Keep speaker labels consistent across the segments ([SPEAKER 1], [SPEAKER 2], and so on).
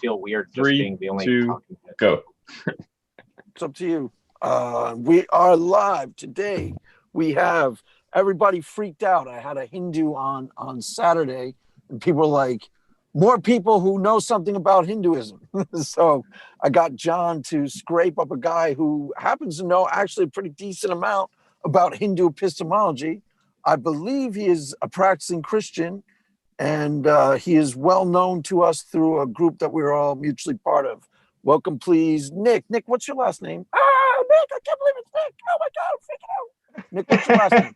[SPEAKER 1] feel weird just being the only talking head.
[SPEAKER 2] Go.
[SPEAKER 3] It's up to you. We are live today. We have everybody freaked out. I had a Hindu on Saturday, and people were like, more people who know something about Hinduism. So I got John to scrape up a guy who happens to know actually a pretty decent amount about Hindu epistemology. I believe he is a practicing Christian, and he is well known to us through a group that we're all mutually part of. Welcome, please, Nick. Nick, what's your last name? Nick, I can't believe it's Nick. Oh my God, I'm freaking out. Nick, what's your last name?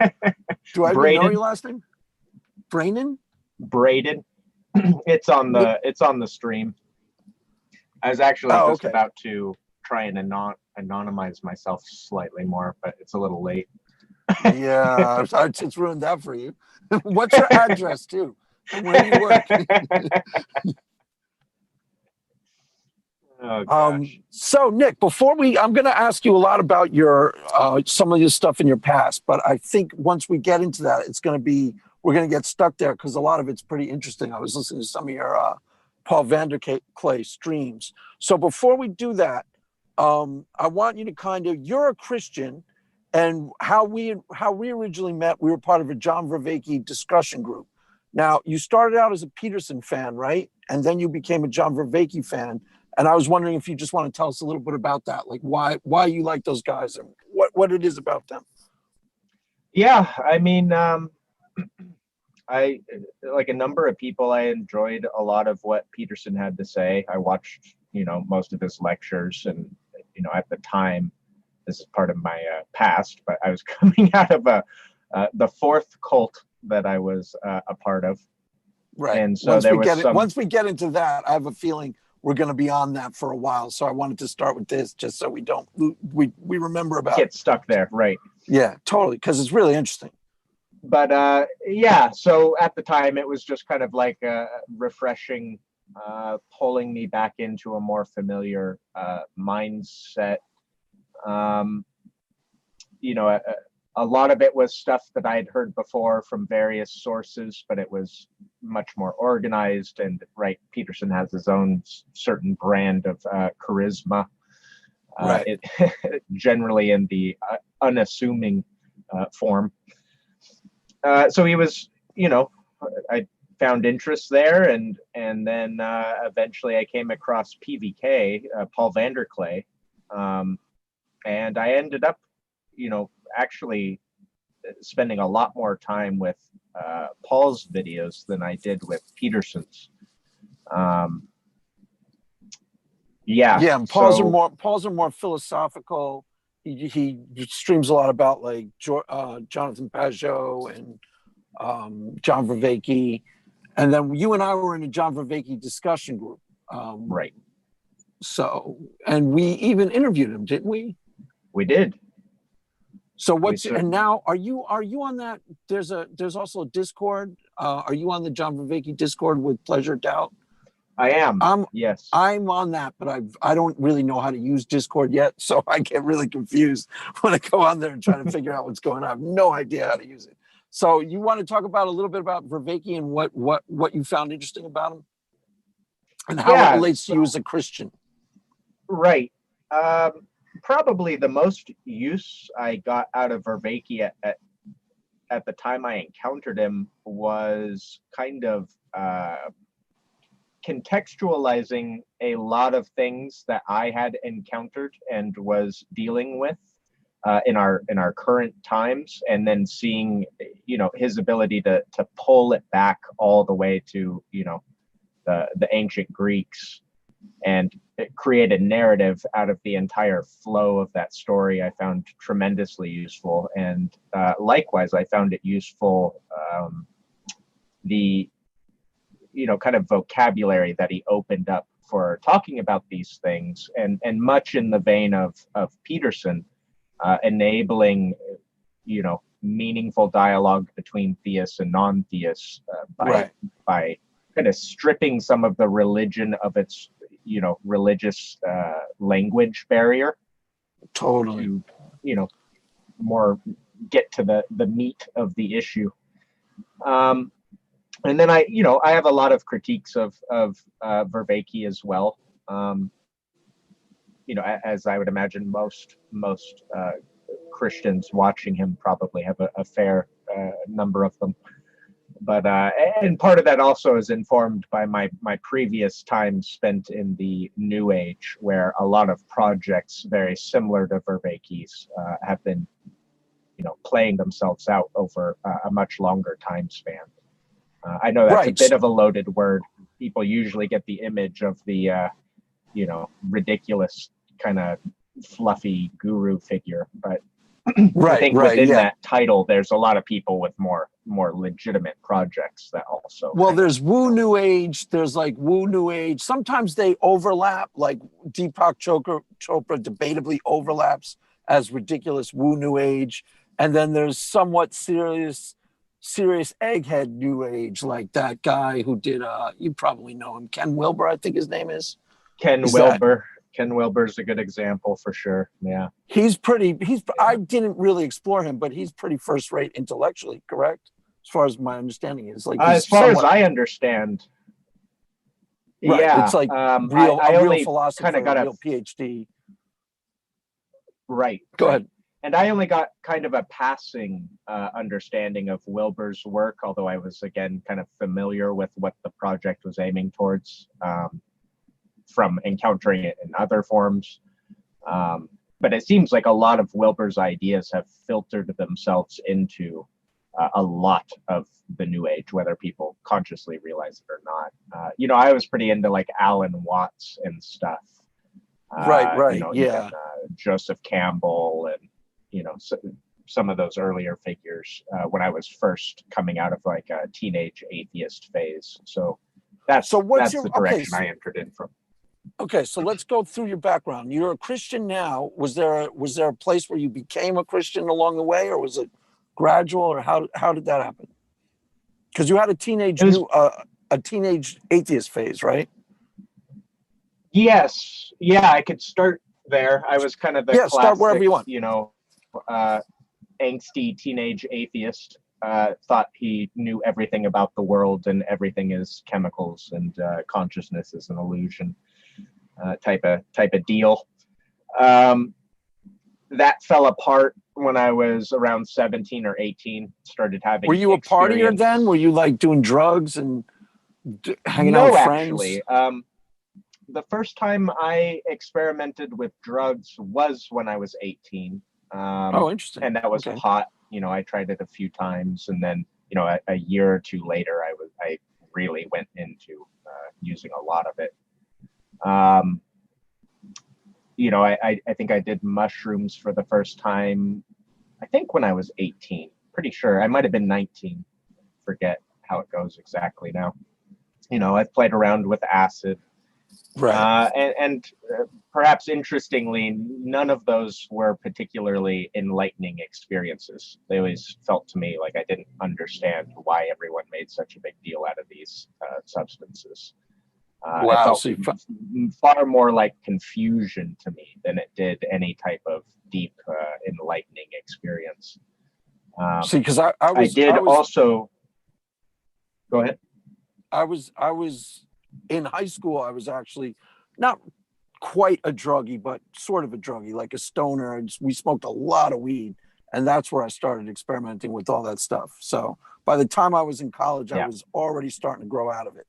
[SPEAKER 3] Do I even know your last name? Braden?
[SPEAKER 1] Braden. It's on the stream. I was actually just about to try and anonymize myself slightly more, but it's a little late.
[SPEAKER 3] Yeah, it's ruined that for you. What's your address too? And where do you work?
[SPEAKER 1] Oh, gosh.
[SPEAKER 3] So Nick, I'm going to ask you a lot about your some of your stuff in your past, but I think once we get into that, we're going to get stuck there because a lot of it's pretty interesting. I was listening to some of your Paul Vanderklay streams. So before we do that, I want you to you're a Christian, and how we originally met, we were part of a John Vervaeke discussion group. Now, you started out as a Peterson fan, right? And then you became a John Vervaeke fan. And I was wondering if you just want to tell us a little bit about that, like why you like those guys and what it is about them.
[SPEAKER 1] Yeah, I mean, I like a number of people. I enjoyed a lot of what Peterson had to say. I watched, most of his lectures, and at the time, this is part of my past, but I was coming out of the fourth cult that I was a part of.
[SPEAKER 3] Right.
[SPEAKER 1] And so
[SPEAKER 3] once we get into that, I have a feeling we're going to be on that for a while. So I wanted to start with this just so we don't, we remember about
[SPEAKER 1] get stuck there. Right.
[SPEAKER 3] Yeah, totally. Cause it's really interesting.
[SPEAKER 1] But yeah, so at the time it was just kind of like refreshing, pulling me back into a more familiar mindset. A lot of it was stuff that I had heard before from various sources, but it was much more organized. And Peterson has his own certain brand of charisma,
[SPEAKER 3] right.
[SPEAKER 1] Generally in the unassuming form. So he was, I found interest there, and then eventually I came across PVK, Paul Vanderklay, and I ended up, actually spending a lot more time with Paul's videos than I did with Peterson's.
[SPEAKER 3] Yeah, and Paul's are more philosophical. He streams a lot about like Jonathan Pajot and John Vervaeke, and then you and I were in a John Vervaeke discussion group.
[SPEAKER 1] Right.
[SPEAKER 3] So, and we even interviewed him, didn't we?
[SPEAKER 1] We did.
[SPEAKER 3] So and now are you on that? There's also a Discord. Are you on the John Vervaeke Discord with Pleasure Doubt?
[SPEAKER 1] I am. Yes.
[SPEAKER 3] I'm on that, but I don't really know how to use Discord yet, so I get really confused when I go on there and try to figure out what's going on. I have no idea how to use it. So you want to talk about a little bit about Vervaeke and what you found interesting about him, and how it relates to you as a Christian?
[SPEAKER 1] Right. Probably the most use I got out of Vervaeke at the time I encountered him was kind of contextualizing a lot of things that I had encountered and was dealing with in our current times, and then seeing his ability to pull it back all the way to the ancient Greeks and create a narrative out of the entire flow of that story. I found tremendously useful, and likewise I found it useful the kind of vocabulary that he opened up for talking about these things, and much in the vein of Peterson, enabling meaningful dialogue between theists and non-theists by kind of stripping some of the religion of its religious language barrier.
[SPEAKER 3] Totally.
[SPEAKER 1] To more get to the meat of the issue. And then I have a lot of critiques of Vervaeke as well. As I would imagine most Christians watching him probably have a fair number of them. But and part of that also is informed by my previous time spent in the New Age, where a lot of projects very similar to Vervaeke's have been, playing themselves out over a much longer time span. I know that's a bit of a loaded word. People usually get the image of the, ridiculous kind of fluffy guru figure, but I think within that title, there's a lot of people with more legitimate projects that also.
[SPEAKER 3] Well, there's Woo New Age. There's like Woo New Age. Sometimes they overlap. Like Deepak Chopra debatably overlaps as ridiculous Woo New Age, and then there's somewhat serious egghead New Age, like that guy who did. You probably know him, Ken Wilber, I think his name is.
[SPEAKER 1] Ken Wilber. Ken Wilber's a good example for sure. Yeah.
[SPEAKER 3] I didn't really explore him, but he's pretty first rate intellectually, correct? As far as my understanding is. Like
[SPEAKER 1] as far as I understand.
[SPEAKER 3] Right.
[SPEAKER 1] Yeah.
[SPEAKER 3] It's like
[SPEAKER 1] a
[SPEAKER 3] real philosopher, a real PhD.
[SPEAKER 1] Right.
[SPEAKER 3] Go ahead.
[SPEAKER 1] And I only got kind of a passing understanding of Wilber's work, although I was, again, kind of familiar with what the project was aiming towards. From encountering it in other forms. But it seems like a lot of Wilber's ideas have filtered themselves into a lot of the New Age, whether people consciously realize it or not. I was pretty into like Alan Watts and stuff.
[SPEAKER 3] Right.
[SPEAKER 1] Even, Joseph Campbell and, some of those earlier figures when I was first coming out of like a teenage atheist phase. So that's the direction I entered in from.
[SPEAKER 3] Okay, so let's go through your background. You're a Christian now. Was there a place where you became a Christian along the way, or was it gradual, or how did that happen? Because you had a teenage atheist phase, right?
[SPEAKER 1] Yes, yeah, I could start there. I was kind of the classic,
[SPEAKER 3] start wherever you want.
[SPEAKER 1] Angsty teenage atheist. Thought he knew everything about the world and everything is chemicals and consciousness is an illusion. Type of deal. That fell apart when I was around 17 or 18. Started having.
[SPEAKER 3] Were you a partier then? Were you like doing drugs and hanging out with friends?
[SPEAKER 1] Actually, the first time I experimented with drugs was when I was 18.
[SPEAKER 3] Interesting.
[SPEAKER 1] And that was pot. I tried it a few times, and then a year or two later, I really went into using a lot of it. I think I did mushrooms for the first time, I think when I was 18, pretty sure. I might have been 19. Forget how it goes exactly now. I've played around with acid.
[SPEAKER 3] Right.
[SPEAKER 1] And perhaps interestingly, none of those were particularly enlightening experiences. They always felt to me like I didn't understand why everyone made such a big deal out of these substances.
[SPEAKER 3] Wow.
[SPEAKER 1] It felt far more like confusion to me than it did any type of deep, enlightening experience.
[SPEAKER 3] Because
[SPEAKER 1] I did also. Go ahead.
[SPEAKER 3] I was in high school. I was actually not quite a druggie, but sort of a druggie, like a stoner. We smoked a lot of weed, and that's where I started experimenting with all that stuff. So by the time I was in college, I was already starting to grow out of it.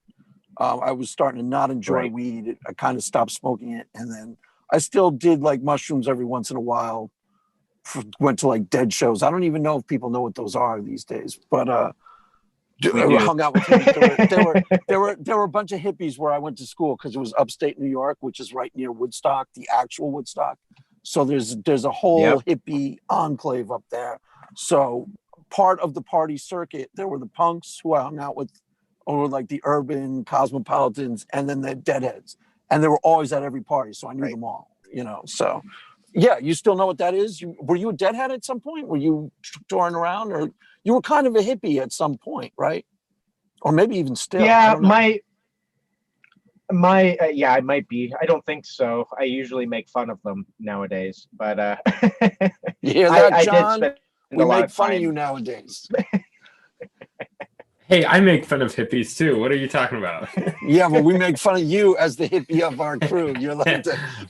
[SPEAKER 3] I was starting to not enjoy weed. I kind of stopped smoking it. And then I still did like mushrooms every once in a while. Went to like dead shows. I don't even know if people know what those are these days, but I hung out with hippies. There were a bunch of hippies where I went to school because it was upstate New York, which is right near Woodstock, the actual Woodstock. So there's a whole hippie enclave up there. So part of the party circuit, there were the punks who I hung out with, or like the urban cosmopolitans, and then the deadheads, and they were always at every party, so I knew them all. So yeah, you still know what that is. Were you a deadhead at some point? Were you touring around, or you were kind of a hippie at some point, right? Or maybe even still.
[SPEAKER 1] Yeah, I might be. I don't think so. I usually make fun of them nowadays, but
[SPEAKER 3] you hear that, John?
[SPEAKER 1] I did spend
[SPEAKER 3] we make fun of you nowadays.
[SPEAKER 2] Hey, I make fun of hippies too. What are you talking about?
[SPEAKER 3] Yeah, but we make fun of you as the hippie of our crew. You're like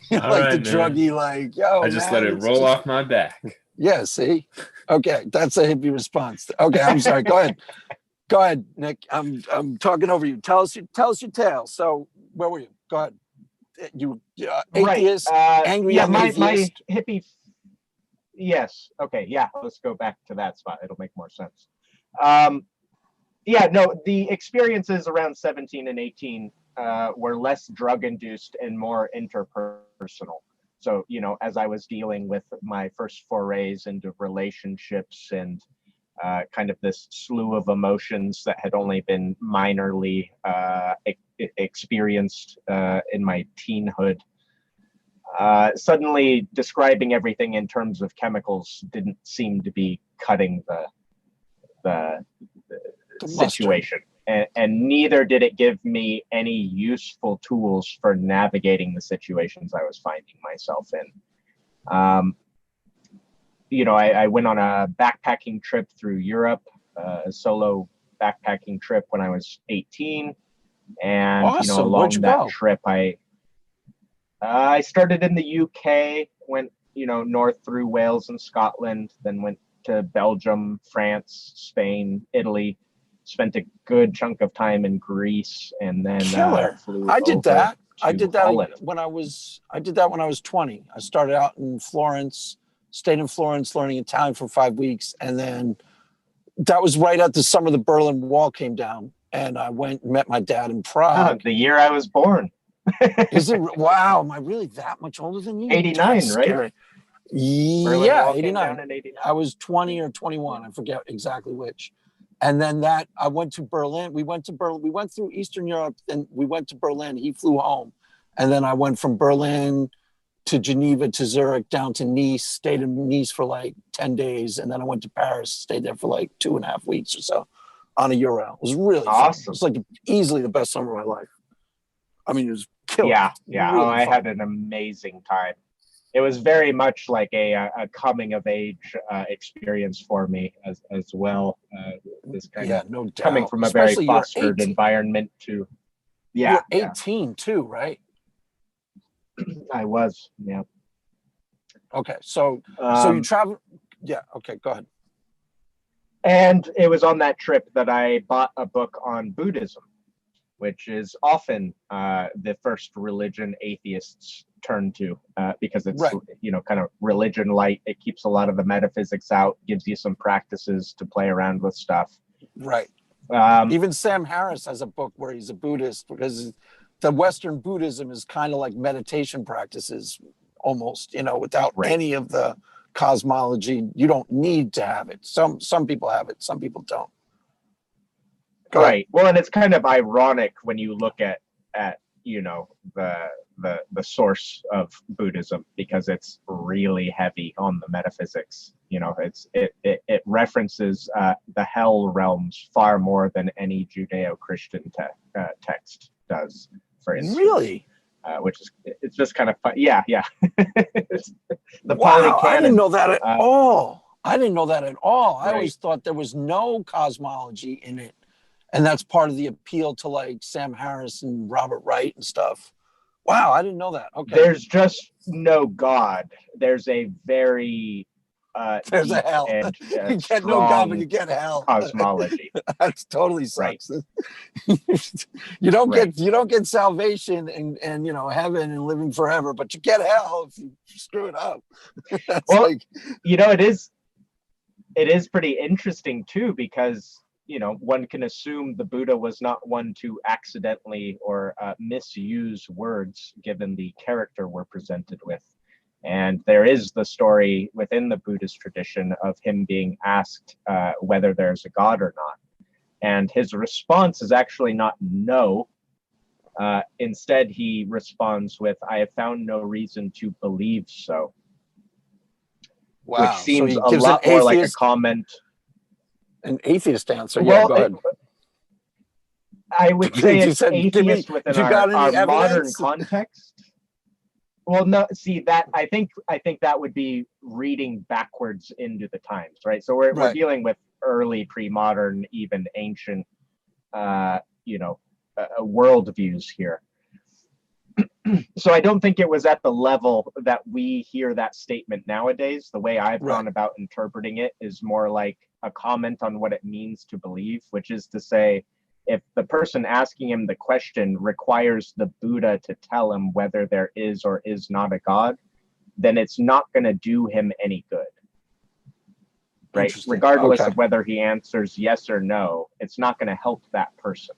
[SPEAKER 3] you're
[SPEAKER 2] All
[SPEAKER 3] like
[SPEAKER 2] right,
[SPEAKER 3] the
[SPEAKER 2] man.
[SPEAKER 3] druggie, like, yo,
[SPEAKER 2] I just let
[SPEAKER 3] man,
[SPEAKER 2] it
[SPEAKER 3] it's
[SPEAKER 2] roll
[SPEAKER 3] just
[SPEAKER 2] off my back.
[SPEAKER 3] yeah, see? Okay, that's a hippie response. Okay, I'm sorry. Go ahead. Go ahead, Nick. I'm talking over you. Tell us your tale. So where were you? Go ahead. You
[SPEAKER 1] Right.
[SPEAKER 3] atheist, angry
[SPEAKER 1] Yeah,
[SPEAKER 3] young
[SPEAKER 1] my
[SPEAKER 3] atheist.
[SPEAKER 1] hippie. Yes. Okay. Yeah. Let's go back to that spot. It'll make more sense. Um, yeah. No, the experiences around 17 and 18 were less drug induced and more interpersonal. So, as I was dealing with my first forays into relationships and kind of this slew of emotions that had only been minorly experienced in my teenhood. Suddenly describing everything in terms of chemicals didn't seem to be cutting the situation. And neither did it give me any useful tools for navigating the situations I was finding myself in. I went on a backpacking trip through Europe, a solo backpacking trip when I was 18. And,
[SPEAKER 3] Awesome. Where'd
[SPEAKER 1] along
[SPEAKER 3] you
[SPEAKER 1] that
[SPEAKER 3] go?
[SPEAKER 1] trip, I started in the UK, went, north through Wales and Scotland, then went to Belgium, France, Spain, Italy, spent a good chunk of time in Greece, and then flew
[SPEAKER 3] I did
[SPEAKER 1] over
[SPEAKER 3] that.
[SPEAKER 1] to
[SPEAKER 3] I did that
[SPEAKER 1] Holland.
[SPEAKER 3] when I was 20. I started out in Florence, stayed in Florence learning Italian for 5 weeks, and then that was right at the summer the Berlin Wall came down, and I went and met my dad in Prague.
[SPEAKER 1] The year I was born.
[SPEAKER 3] Is it? Wow, am I really that much older than you?
[SPEAKER 1] 89,
[SPEAKER 3] That's
[SPEAKER 1] right?
[SPEAKER 3] scary.
[SPEAKER 1] Berlin
[SPEAKER 3] Yeah,
[SPEAKER 1] Wall came
[SPEAKER 3] 89.
[SPEAKER 1] down in 89.
[SPEAKER 3] I was 20 or 21. I forget exactly which. And then I went to Berlin. We went to Berlin. We went through Eastern Europe, and we went to Berlin. He flew home. And then I went from Berlin to Geneva to Zurich down to Nice, stayed in Nice for like 10 days. And then I went to Paris, stayed there for like 2.5 weeks or so on a Euro. It was really fun. It was like easily the best summer of my life. I mean, it was killer.
[SPEAKER 1] Yeah.
[SPEAKER 3] Really
[SPEAKER 1] I
[SPEAKER 3] fun.
[SPEAKER 1] had an amazing time. It was very much like a coming of age experience for me as well. This kind of
[SPEAKER 3] no doubt.
[SPEAKER 1] coming from a
[SPEAKER 3] Especially
[SPEAKER 1] very fostered environment to.
[SPEAKER 3] You're 18 too, right?
[SPEAKER 1] I was, yeah.
[SPEAKER 3] Okay, so you travel. Yeah. Okay, go ahead.
[SPEAKER 1] And it was on that trip that I bought a book on Buddhism, which is often the first religion atheists turn to because it's kind of religion light. It keeps a lot of the metaphysics out, gives you some practices to play around with stuff.
[SPEAKER 3] Right. Even Sam Harris has a book where he's a Buddhist, because the Western Buddhism is kind of like meditation practices almost, without any of the cosmology. You don't need to have it. Some people have it, some people don't.
[SPEAKER 1] Right. Well, and it's kind of ironic when you look at the source of Buddhism, because it's really heavy on the metaphysics. It references the hell realms far more than any Judeo-Christian text does, for instance.
[SPEAKER 3] Really?
[SPEAKER 1] Which is, it's just kind of fun. Yeah. The
[SPEAKER 3] wow,
[SPEAKER 1] polycanon.
[SPEAKER 3] I didn't know that at all. I
[SPEAKER 1] Right.
[SPEAKER 3] always thought there was no cosmology in it. And that's part of the appeal to like Sam Harris and Robert Wright and stuff. Wow, I didn't know that. Okay.
[SPEAKER 1] There's just no God. There's a very
[SPEAKER 3] there's a hell.
[SPEAKER 1] And,
[SPEAKER 3] you get no God, but you get hell.
[SPEAKER 1] Cosmology.
[SPEAKER 3] That's totally sucks.
[SPEAKER 1] Right.
[SPEAKER 3] you don't get salvation and heaven and living forever, but you get hell if you screw it up.
[SPEAKER 1] Well, it is pretty interesting too, because one can assume the Buddha was not one to accidentally or misuse words, given the character we're presented with. And there is the story within the Buddhist tradition of him being asked whether there's a God or not. And his response is actually not no. Instead, he responds with, "I have found no reason to believe so."
[SPEAKER 3] Wow.
[SPEAKER 1] Which seems
[SPEAKER 3] so
[SPEAKER 1] a lot more like a comment.
[SPEAKER 3] An atheist answer.
[SPEAKER 1] Well,
[SPEAKER 3] yeah, go ahead.
[SPEAKER 1] I would say it's atheist within our modern context. Well, no, see that I think that would be reading backwards into the times, right? So we're dealing with early pre-modern, even ancient worldviews here. So I don't think it was at the level that we hear that statement nowadays. The way I've gone about interpreting it is more like a comment on what it means to believe, which is to say, if the person asking him the question requires the Buddha to tell him whether there is or is not a God, then it's not going to do him any good. Right? Regardless of whether he answers yes or no, it's not going to help that person.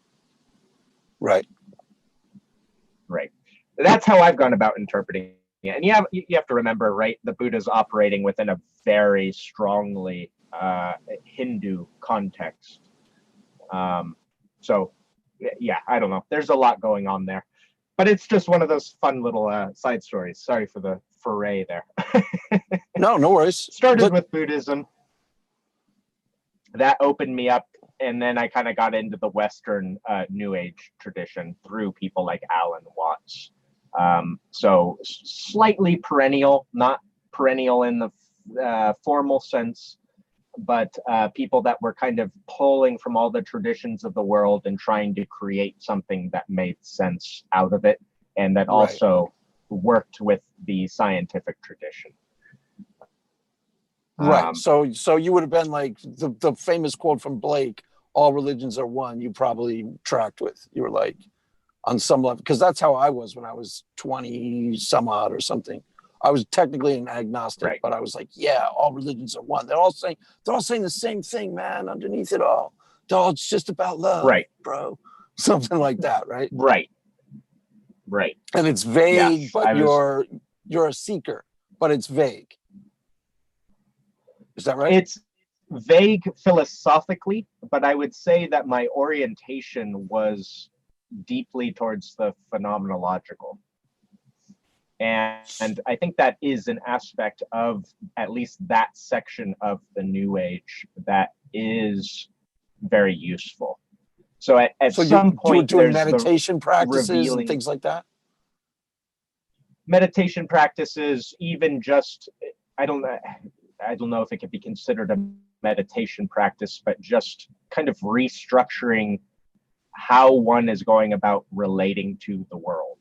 [SPEAKER 3] Right.
[SPEAKER 1] Right. That's how I've gone about interpreting it. And you have to remember, right, the Buddha's operating within a very strongly Hindu context. So, yeah, I don't know. There's a lot going on there. But it's just one of those fun little side stories. Sorry for the foray there.
[SPEAKER 3] No worries.
[SPEAKER 1] Started with Buddhism. That opened me up. And then I kind of got into the Western New Age tradition through people like Alan Watts. So slightly perennial, not perennial in the formal sense, but people that were kind of pulling from all the traditions of the world and trying to create something that made sense out of it, and that also worked with the scientific tradition.
[SPEAKER 3] Right. So you would have been like the famous quote from Blake, "All religions are one." You probably tracked with. You were like, on some level, because that's how I was when I was 20 some odd or something. I was technically an agnostic, but I was like, yeah, all religions are one. They're all saying the same thing, man, underneath it all. It's just about love, bro. Something like that, right?
[SPEAKER 1] Right.
[SPEAKER 3] And it's vague, but you're a seeker, but it's vague. Is that right?
[SPEAKER 1] It's vague philosophically, but I would say that my orientation was deeply towards the phenomenological. And I think that is an aspect of at least that section of the New Age that is very useful. So at some point,
[SPEAKER 3] you were doing meditation practices and things like that?
[SPEAKER 1] Meditation practices, even just, I don't know if it could be considered a meditation practice, but just kind of restructuring how one is going about relating to the world.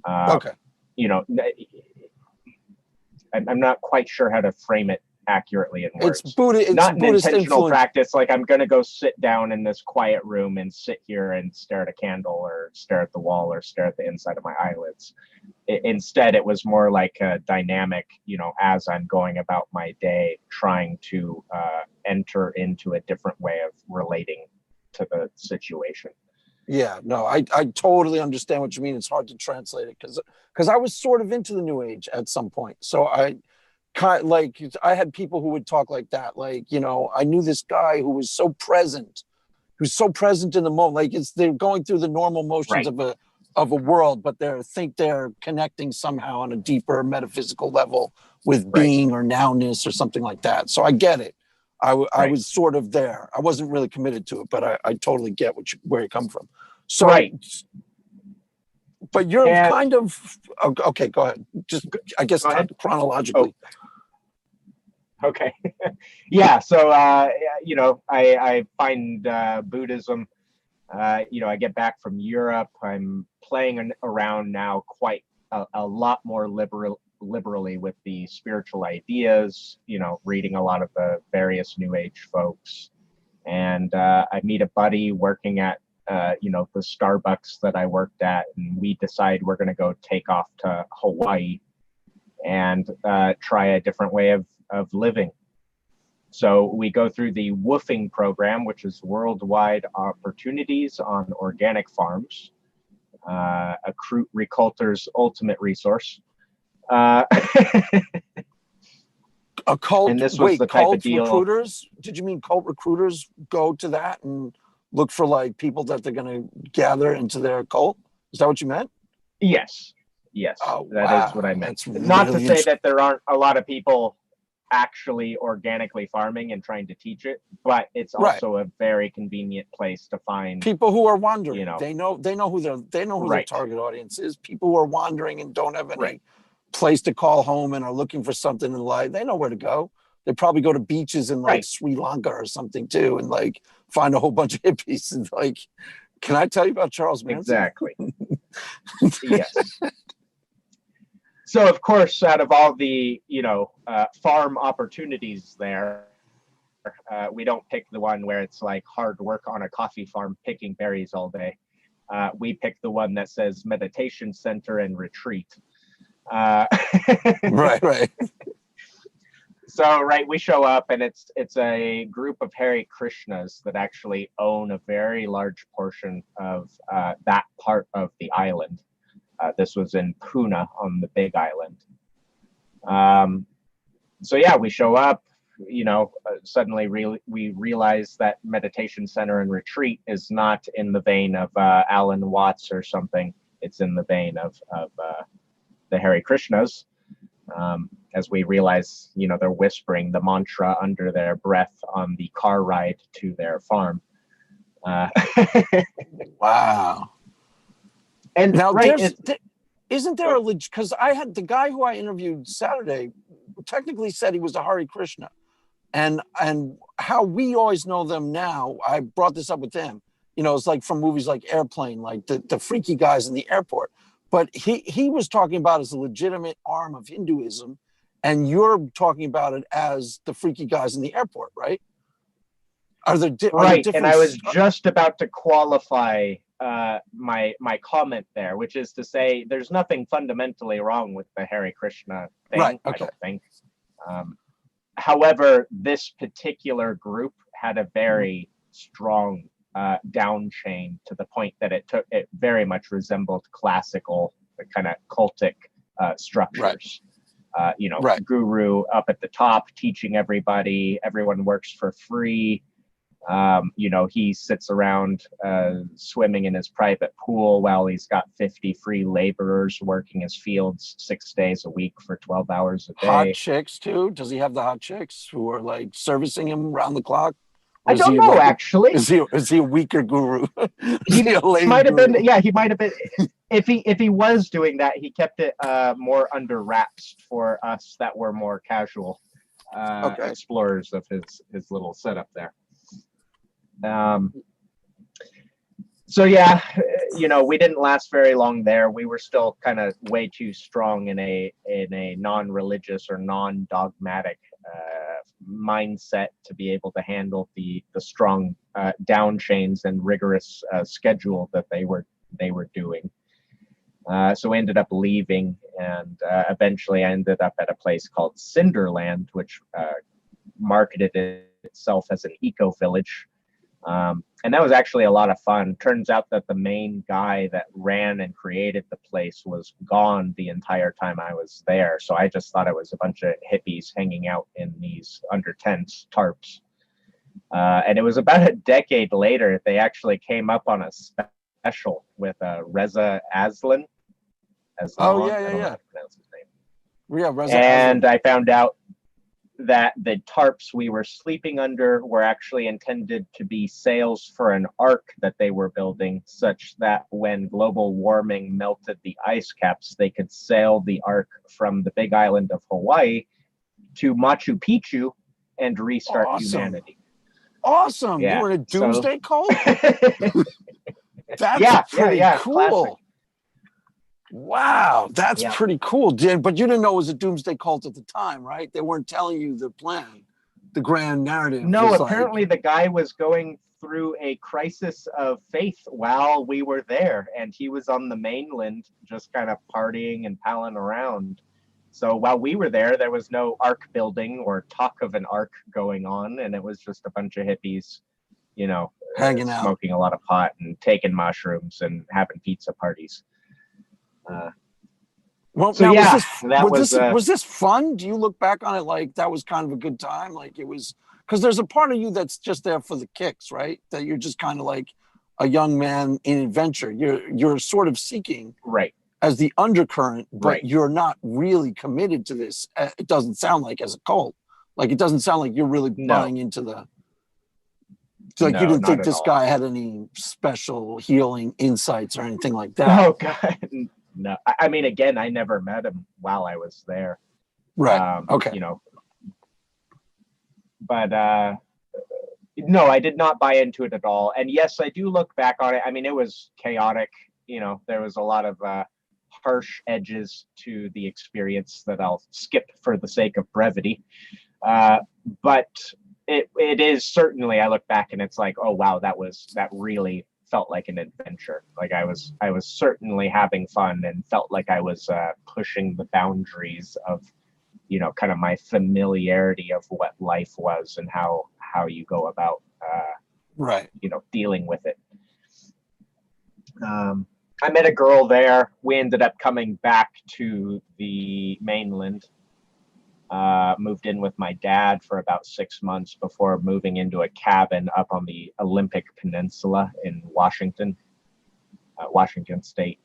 [SPEAKER 1] I'm not quite sure how to frame it accurately in words.
[SPEAKER 3] It's
[SPEAKER 1] not an
[SPEAKER 3] Buddhist
[SPEAKER 1] intentional
[SPEAKER 3] influence.
[SPEAKER 1] Practice, like I'm going to go sit down in this quiet room and sit here and stare at a candle or stare at the wall or stare at the inside of my eyelids. Instead, it was more like a dynamic, as I'm going about my day, trying to enter into a different way of relating to the situation.
[SPEAKER 3] Yeah, no, I totally understand what you mean. It's hard to translate it because I was sort of into the New Age at some point. So I had people who would talk like that. Like, I knew this guy who was so present, in the moment. Like they're going through the normal motions of a world, but they're connecting somehow on a deeper metaphysical level with being or nowness or something like that. So I get it. I was sort of there. I wasn't really committed to it, but I totally get where you come from. So, but you're kind of okay. Go ahead. Just I guess chronologically.
[SPEAKER 1] Oh. Okay. Yeah. So I find Buddhism. I get back from Europe. I'm playing around now quite a lot more liberally with the spiritual ideas, reading a lot of the various New Age folks. And I meet a buddy working at, the Starbucks that I worked at, and we decide we're going to go take off to Hawaii and try a different way of living. So we go through the WWOOFing program, which is Worldwide Opportunities on Organic Farms, a recruiter's ultimate resource. A
[SPEAKER 3] cult.
[SPEAKER 1] And this was the type of deal.
[SPEAKER 3] Recruiters? Did you mean cult recruiters go to that and look for like people that they're going to gather into their cult? Is that what you meant?
[SPEAKER 1] Yes.
[SPEAKER 3] Oh,
[SPEAKER 1] that is what I meant. Not to say that there aren't a lot of people actually organically farming and trying to teach it, but it's also a very convenient place to find
[SPEAKER 3] people who are wandering. They know who their target audience is. People who are wandering and don't have any place to call home and are looking for something in life. They know where to go. They probably go to beaches in like Sri Lanka or something too, and like find a whole bunch of hippies and like, can I tell you about Charles Manson?
[SPEAKER 1] Exactly. Yes. So of course, out of all the farm opportunities there, we don't pick the one where it's like hard work on a coffee farm picking berries all day. We pick the one that says meditation center and retreat.
[SPEAKER 3] Right.
[SPEAKER 1] So we show up, and it's a group of Hare Krishnas that actually own a very large portion of that part of the island. This was in Pune on the Big Island. So yeah, we show up. Suddenly we realize that meditation center and retreat is not in the vein of Alan Watts or something. It's in the vein of the Hare Krishnas. As we realize, they're whispering the mantra under their breath on the car ride to their farm.
[SPEAKER 3] Wow.
[SPEAKER 1] And
[SPEAKER 3] now, isn't there a legit? Because I had the guy who I interviewed Saturday technically said he was a Hare Krishna, and how we always know them now. I brought this up with him. It's like from movies like Airplane, like the freaky guys in the airport. But he was talking about it as a legitimate arm of Hinduism, and you're talking about it as the freaky guys in the airport, right? Are there different?
[SPEAKER 1] And I was just about to qualify my comment there, which is to say there's nothing fundamentally wrong with the Hare Krishna thing.
[SPEAKER 3] Right, okay.
[SPEAKER 1] I don't think. However, this particular group had a very strong down chain to the point that it very much resembled classical kind of cultic structures.
[SPEAKER 3] Right.
[SPEAKER 1] Guru up at the top teaching everybody, everyone works for free. He sits around swimming in his private pool while he's got 50 free laborers working his fields 6 days a week for 12 hours a day.
[SPEAKER 3] Hot chicks too? Does he have the hot chicks who are like servicing him around the clock?
[SPEAKER 1] I don't know, actually.
[SPEAKER 3] Is he a weaker guru?
[SPEAKER 1] He might have been. Yeah, he might have been. If he was doing that, he kept it more under wraps for us that were more casual explorers of his little setup there. So yeah, we didn't last very long there. We were still kind of way too strong in a non-religious or non-dogmatic mindset to be able to handle the strong down chains and rigorous schedule that they were doing. So we ended up leaving, and eventually I ended up at a place called Cinderland, which marketed itself as an eco-village. And that was actually a lot of fun. Turns out that the main guy that ran and created the place was gone the entire time I was there. So I just thought it was a bunch of hippies hanging out in these under tents, tarps. And it was about a decade later, they actually came up on a special with Reza Aslan.
[SPEAKER 3] Oh, yeah. I don't know how to pronounce his name. Yeah, Reza
[SPEAKER 1] and
[SPEAKER 3] Aslan.
[SPEAKER 1] I found out that the tarps we were sleeping under were actually intended to be sails for an ark that they were building, such that when global warming melted the ice caps, they could sail the ark from the Big Island of Hawaii to Machu Picchu and restart humanity.
[SPEAKER 3] Awesome.
[SPEAKER 1] Yeah.
[SPEAKER 3] You were in a doomsday cult? That's pretty cool.
[SPEAKER 1] Classic.
[SPEAKER 3] Wow, that's pretty cool. But you didn't know it was a doomsday cult at the time, right? They weren't telling you the plan, the grand narrative.
[SPEAKER 1] No, apparently the guy was going through a crisis of faith while we were there, and he was on the mainland just kind of partying and palling around. So while we were there, there was no ark building or talk of an ark going on, and it was just a bunch of hippies,
[SPEAKER 3] hanging out,
[SPEAKER 1] smoking a lot of pot and taking mushrooms and having pizza parties.
[SPEAKER 3] Was this fun? Do you look back on it like that was kind of a good time? Like it was, because there's a part of you that's just there for the kicks, right? That you're just kind of like a young man in adventure. You're sort of seeking as the undercurrent, but you're not really committed to this. It doesn't sound like as a cult. Like it doesn't sound like you're really buying into the. You didn't think this guy had any special healing insights or anything like that.
[SPEAKER 1] Oh God. No, I mean, again, I never met him while I was there.
[SPEAKER 3] Right. Okay.
[SPEAKER 1] but no, I did not buy into it at all. And yes, I do look back on it. I mean, it was chaotic. There was a lot of harsh edges to the experience that I'll skip for the sake of brevity. But it is certainly, I look back and it's like, oh wow, that really felt like an adventure. Like I was certainly having fun and felt like I was pushing the boundaries of kind of my familiarity of what life was and how you go about
[SPEAKER 3] right,
[SPEAKER 1] dealing with it. I met a girl there. We ended up coming back to the mainland. Moved in with my dad for about 6 months before moving into a cabin up on the Olympic Peninsula in Washington State.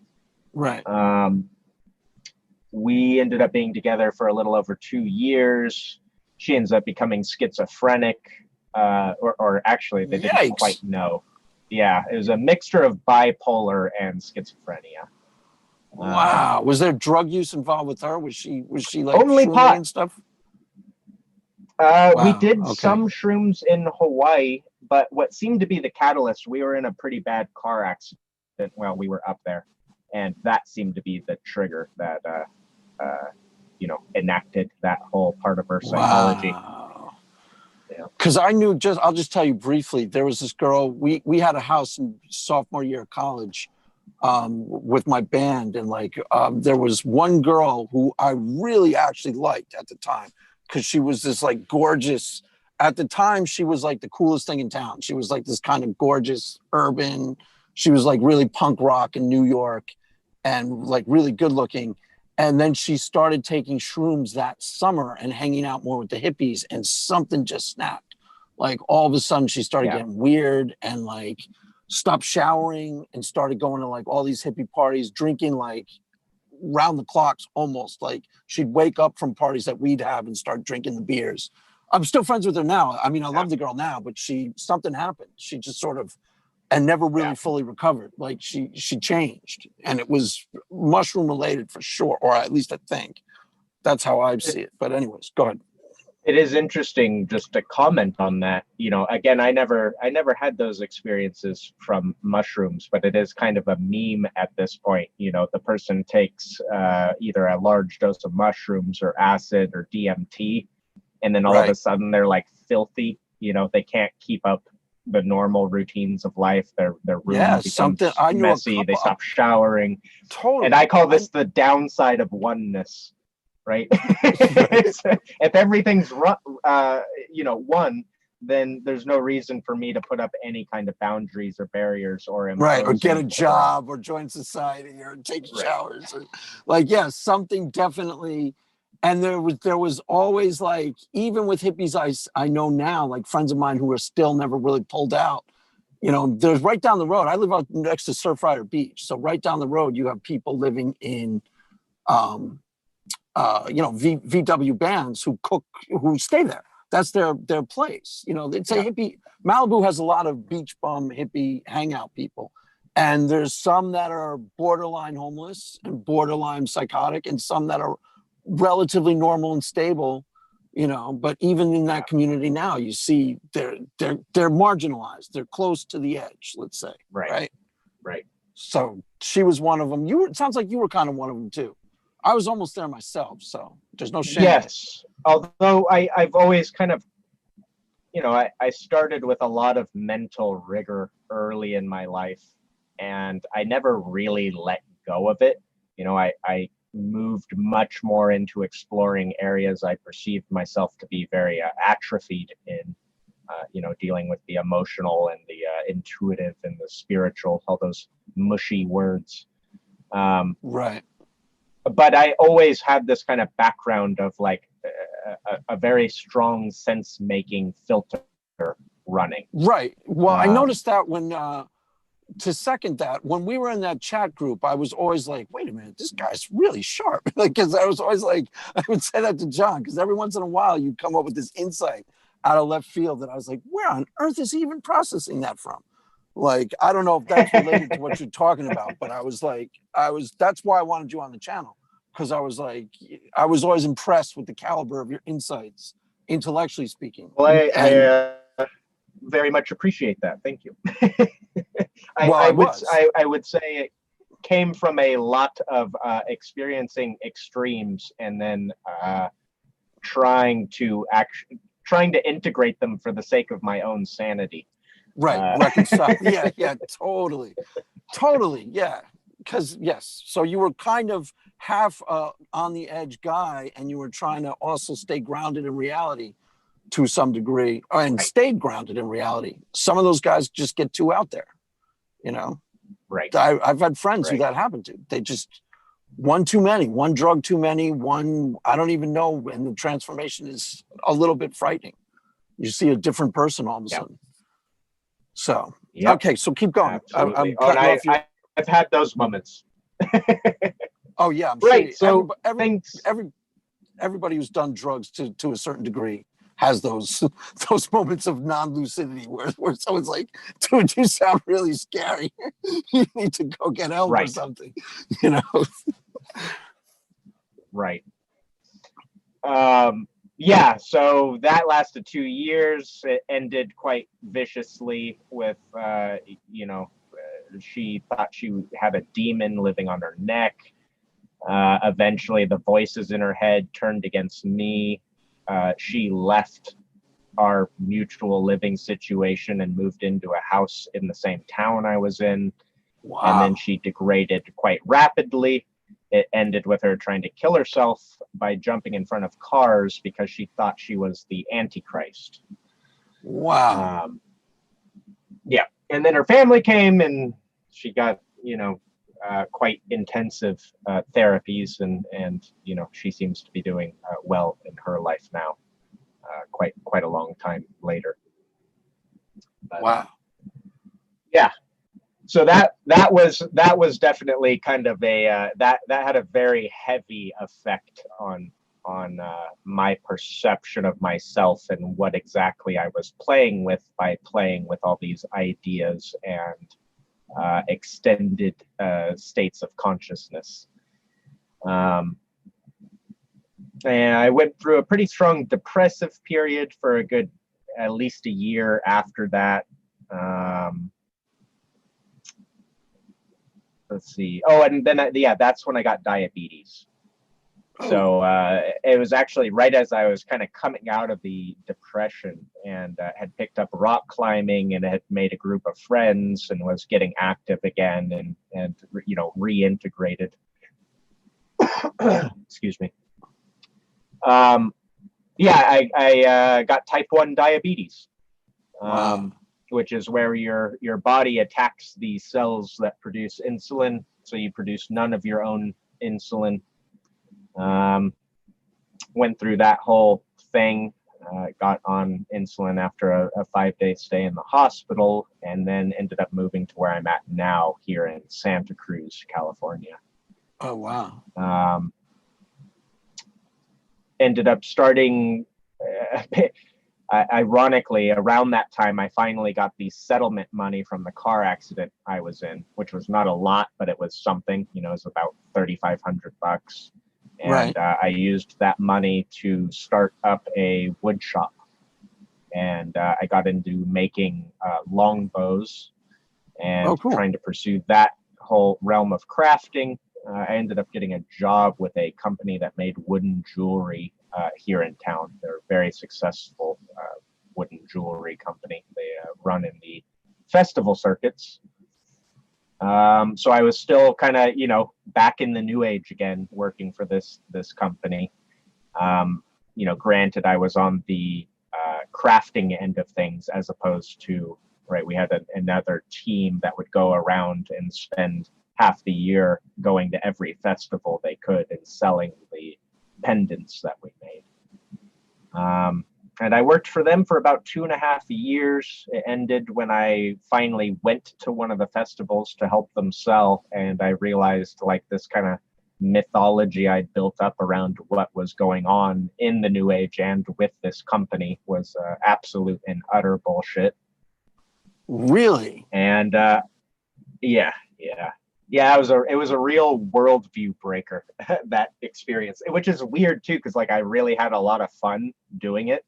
[SPEAKER 3] right.
[SPEAKER 1] We ended up being together for a little over 2 years. She ends up becoming schizophrenic, or actually they didn't
[SPEAKER 3] Yikes.
[SPEAKER 1] quite know. Yeah, it was a mixture of bipolar and schizophrenia.
[SPEAKER 3] Wow. Was there drug use involved with her? Was she like
[SPEAKER 1] Only
[SPEAKER 3] shrooming
[SPEAKER 1] pot.
[SPEAKER 3] and stuff?
[SPEAKER 1] We
[SPEAKER 3] Wow,
[SPEAKER 1] did
[SPEAKER 3] okay.
[SPEAKER 1] some shrooms in Hawaii, but what seemed to be the catalyst, we were in a pretty bad car accident while we were up there. And that seemed to be the trigger that, enacted that whole part of her psychology.
[SPEAKER 3] Wow.
[SPEAKER 1] Yeah.
[SPEAKER 3] Because I'll just tell you briefly, there was this girl, we had a house in sophomore year of college with my band. And there was one girl who I really actually liked at the time because she was this like gorgeous, at the time, she was like the coolest thing in town. She was like this kind of gorgeous urban, she was like really punk rock in New York and like really good looking. And then she started taking shrooms that summer and hanging out more with the hippies, and something just snapped. Like all of a sudden she started getting weird and like stopped showering and started going to like all these hippie parties, drinking like round the clocks almost. Like she'd wake up from parties that we'd have and start drinking the beers. I'm still friends with her now. I mean, I love the girl now, but something happened. She just sort of, and never really fully recovered. Like she changed, and it was mushroom related for sure, or at least I think that's how I see it. But anyways, go ahead.
[SPEAKER 1] It is interesting just to comment on that. Again, I never had those experiences from mushrooms, but it is kind of a meme at this point. The person takes either a large dose of mushrooms or acid or DMT, and then all of a sudden they're like filthy. They can't keep up the normal routines of life. Their room becomes messy. They stop showering.
[SPEAKER 3] Totally.
[SPEAKER 1] And I call this the downside of oneness, right? If everything's one, then there's no reason for me to put up any kind of boundaries or barriers or
[SPEAKER 3] or get a job or join society or take showers. Or, something definitely. And there was always like, even with hippies, I know now, like friends of mine who are still never really pulled out, there's right down the road. I live out next to Surfrider Beach. So right down the road, you have people living in, VW bands who stay there. That's their place. It's a hippie. Malibu has a lot of beach bum hippie hangout people. And there's some that are borderline homeless and borderline psychotic, and some that are relatively normal and stable, but even in that community now, you see they're marginalized. They're close to the edge, let's say. Right. So she was one of them. It sounds like you were kind of one of them too. I was almost there myself, so there's no shame.
[SPEAKER 1] Yes. Although I've always kind of, I started with a lot of mental rigor early in my life, and I never really let go of it. I moved much more into exploring areas I perceived myself to be very atrophied in, dealing with the emotional and the intuitive and the spiritual, all those mushy words.
[SPEAKER 3] Right.
[SPEAKER 1] But I always had this kind of background of like a very strong sense-making filter running.
[SPEAKER 3] Right. Well, I noticed that when... to second that, when we were in that chat group, I was always like, wait a minute, this guy's really sharp. Because I was always like, I would say that to John, because every once in a while you'd come up with this insight out of left field that I was like, where on earth is he even processing that from? Like, I don't know if that's related to what you're talking about, but that's why I wanted you on the channel, because I was always impressed with the caliber of your insights intellectually speaking.
[SPEAKER 1] Well,
[SPEAKER 3] And
[SPEAKER 1] very much appreciate that. Thank you.
[SPEAKER 3] Well,
[SPEAKER 1] I would say it came from a lot of experiencing extremes and then trying to integrate them for the sake of my own sanity.
[SPEAKER 3] right, reconcile. Yeah, totally, yeah. Because yes, so you were kind of half on the edge guy, and you were trying to also stay grounded in reality to some degree, and
[SPEAKER 1] Right.
[SPEAKER 3] stayed grounded in reality. Some of those guys just get too out there, you know.
[SPEAKER 1] Right.
[SPEAKER 3] I've had friends who
[SPEAKER 1] Right.
[SPEAKER 3] that happened to. They just one too many, one drug too many, one I don't even know, and the transformation is a little bit frightening. You see a different person all of a
[SPEAKER 1] Yep.
[SPEAKER 3] sudden. So
[SPEAKER 1] Yep.
[SPEAKER 3] okay, so keep going.
[SPEAKER 1] Absolutely.
[SPEAKER 3] I'm cutting off you.
[SPEAKER 1] I've had those moments.
[SPEAKER 3] Oh yeah, I'm
[SPEAKER 1] Right.
[SPEAKER 3] sure.
[SPEAKER 1] So
[SPEAKER 3] Everybody who's done drugs to a certain degree has those moments of non-lucidity where someone's like, dude, you sound really scary. You need to go get help or something. You know.
[SPEAKER 1] Right. Yeah, so that lasted 2 years. It ended quite viciously with, she thought she had a demon living on her neck. Eventually, the voices in her head turned against me. She left our mutual living situation and moved into a house in the same town I was in.
[SPEAKER 3] Wow.
[SPEAKER 1] And then she degraded quite rapidly. It ended with her trying to kill herself by jumping in front of cars because she thought she was the Antichrist.
[SPEAKER 3] Wow.
[SPEAKER 1] Yeah. And then her family came and she got, quite intensive therapies and she seems to be doing well in her life now, quite a long time later. But,
[SPEAKER 3] wow.
[SPEAKER 1] Yeah. So that was definitely kind of a that had a very heavy effect on my perception of myself and what exactly I was playing with by playing with all these ideas and extended states of consciousness. And I went through a pretty strong depressive period for a good at least a year after that. Let's see. Oh, and then that's when I got diabetes. So it was actually right as I was kind of coming out of the depression and had picked up rock climbing and had made a group of friends and was getting active again and reintegrated. Excuse me. I got type 1 diabetes.
[SPEAKER 3] Wow.
[SPEAKER 1] Which is where your body attacks the cells that produce insulin, so you produce none of your own insulin. Went through that whole thing, got on insulin after a 5-day stay in the hospital, and then ended up moving to where I'm at now here in Santa Cruz, California.
[SPEAKER 3] Oh, wow.
[SPEAKER 1] Ended up starting... ironically, around that time, I finally got the settlement money from the car accident I was in, which was not a lot, but it was something. It was about $3,500, and I used that money to start up a wood shop. And I got into making longbows and trying to pursue that whole realm of crafting. I ended up getting a job with a company that made wooden jewelry here in town. They're a very successful wooden jewelry company. They run in the festival circuits. So I was still kind of, back in the new age again, working for this company. Granted, I was on the crafting end of things as opposed to, we had another team that would go around and spend half the year going to every festival they could and selling the pendants that we made. And I worked for them for about 2.5 years. It ended when I finally went to one of the festivals to help them sell. And I realized this kind of mythology I built up around what was going on in the new age and with this company was absolute and utter bullshit.
[SPEAKER 3] Really?
[SPEAKER 1] And yeah, it was a real worldview breaker, that experience, which is weird too, because I really had a lot of fun doing it.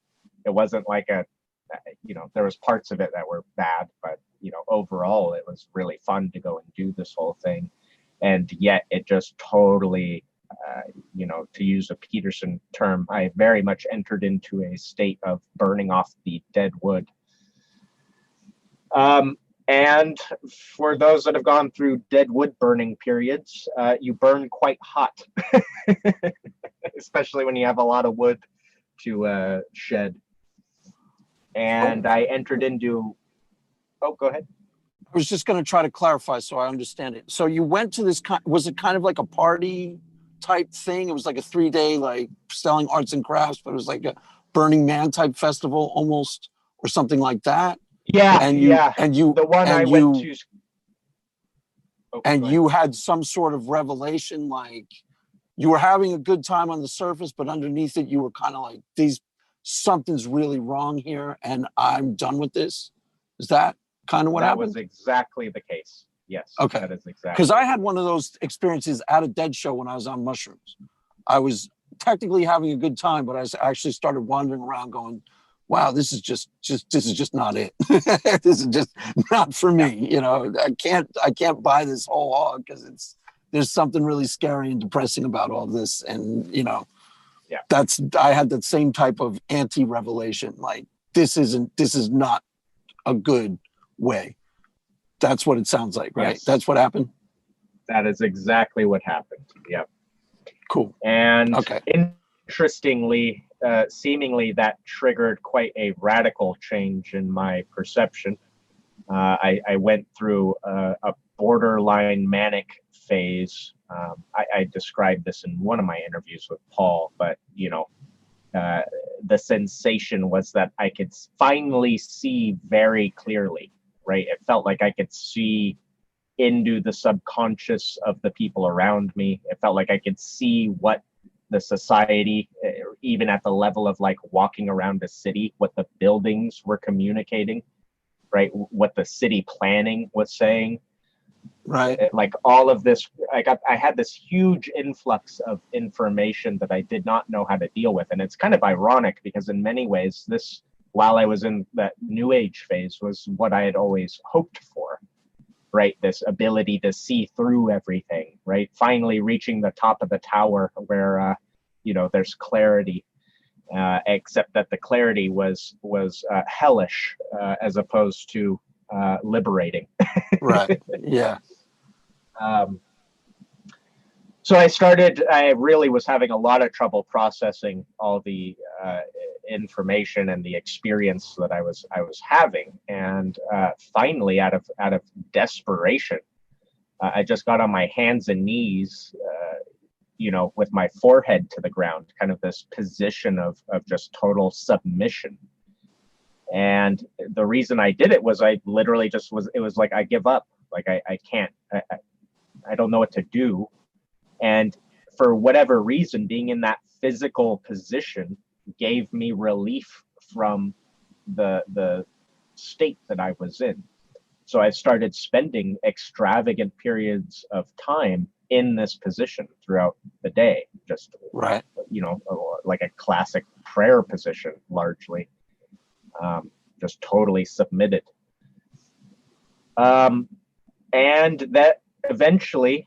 [SPEAKER 1] It wasn't like there was parts of it that were bad, but overall it was really fun to go and do this whole thing. And yet it just totally, to use a Peterson term, I very much entered into a state of burning off the dead wood. And for those that have gone through dead wood burning periods, you burn quite hot, especially when you have a lot of wood to shed. And I entered into, go ahead.
[SPEAKER 3] I was just going to try to clarify so I understand it. So you went to this, was it kind of like a party type thing? It was like a 3-day, like selling arts and crafts, but it was like a Burning Man type festival almost, or something like that.
[SPEAKER 1] Yeah,
[SPEAKER 3] and you,
[SPEAKER 1] the one I went to.
[SPEAKER 3] And you had some sort of revelation, like you were having a good time on the surface, but underneath it, you were kind of like, something's really wrong here, and I'm done with this. Is that kind of what happened?
[SPEAKER 1] That was exactly the case. Yes.
[SPEAKER 3] Okay.
[SPEAKER 1] That is exactly.
[SPEAKER 3] Because I had one of those experiences at a Dead show when I was on mushrooms. I was technically having a good time, but I actually started wandering around going, wow, this is just not it. This is just not for me. I can't buy this whole hog because there's something really scary and depressing about all this. And, I had that same type of anti-revelation. Like, this is not a good way. That's what it sounds like, right?
[SPEAKER 1] Yes.
[SPEAKER 3] That's what happened?
[SPEAKER 1] That is exactly what happened. Yep.
[SPEAKER 3] Cool.
[SPEAKER 1] And
[SPEAKER 3] okay.
[SPEAKER 1] Interestingly, seemingly that triggered quite a radical change in my perception. I went through a borderline manic phase. I described this in one of my interviews with Paul, but the sensation was that I could finally see very clearly, right? It felt like I could see into the subconscious of the people around me. It felt like I could see what the society, even at the level of like walking around a city, what the buildings were communicating, right? What the city planning was saying.
[SPEAKER 3] Right.
[SPEAKER 1] Like all of this, I had this huge influx of information that I did not know how to deal with. And it's kind of ironic because in many ways, this, while I was in that new age phase, was what I had always hoped for, right? This ability to see through everything, right? Finally reaching the top of the tower where, there's clarity, except that the clarity was hellish as opposed to liberating.
[SPEAKER 3] Right. Yeah.
[SPEAKER 1] So I really was having a lot of trouble processing all the information and the experience that I was having. And finally, out of desperation, I just got on my hands and knees, with my forehead to the ground, kind of this position of just total submission. And the reason I did it was I literally it was like, I give up. Like, I can't, I don't know what to do. And for whatever reason, being in that physical position gave me relief from the state that I was in. So I started spending extravagant periods of time in this position throughout the day, just,
[SPEAKER 3] right,
[SPEAKER 1] like a classic prayer position, largely, just totally submitted. And that eventually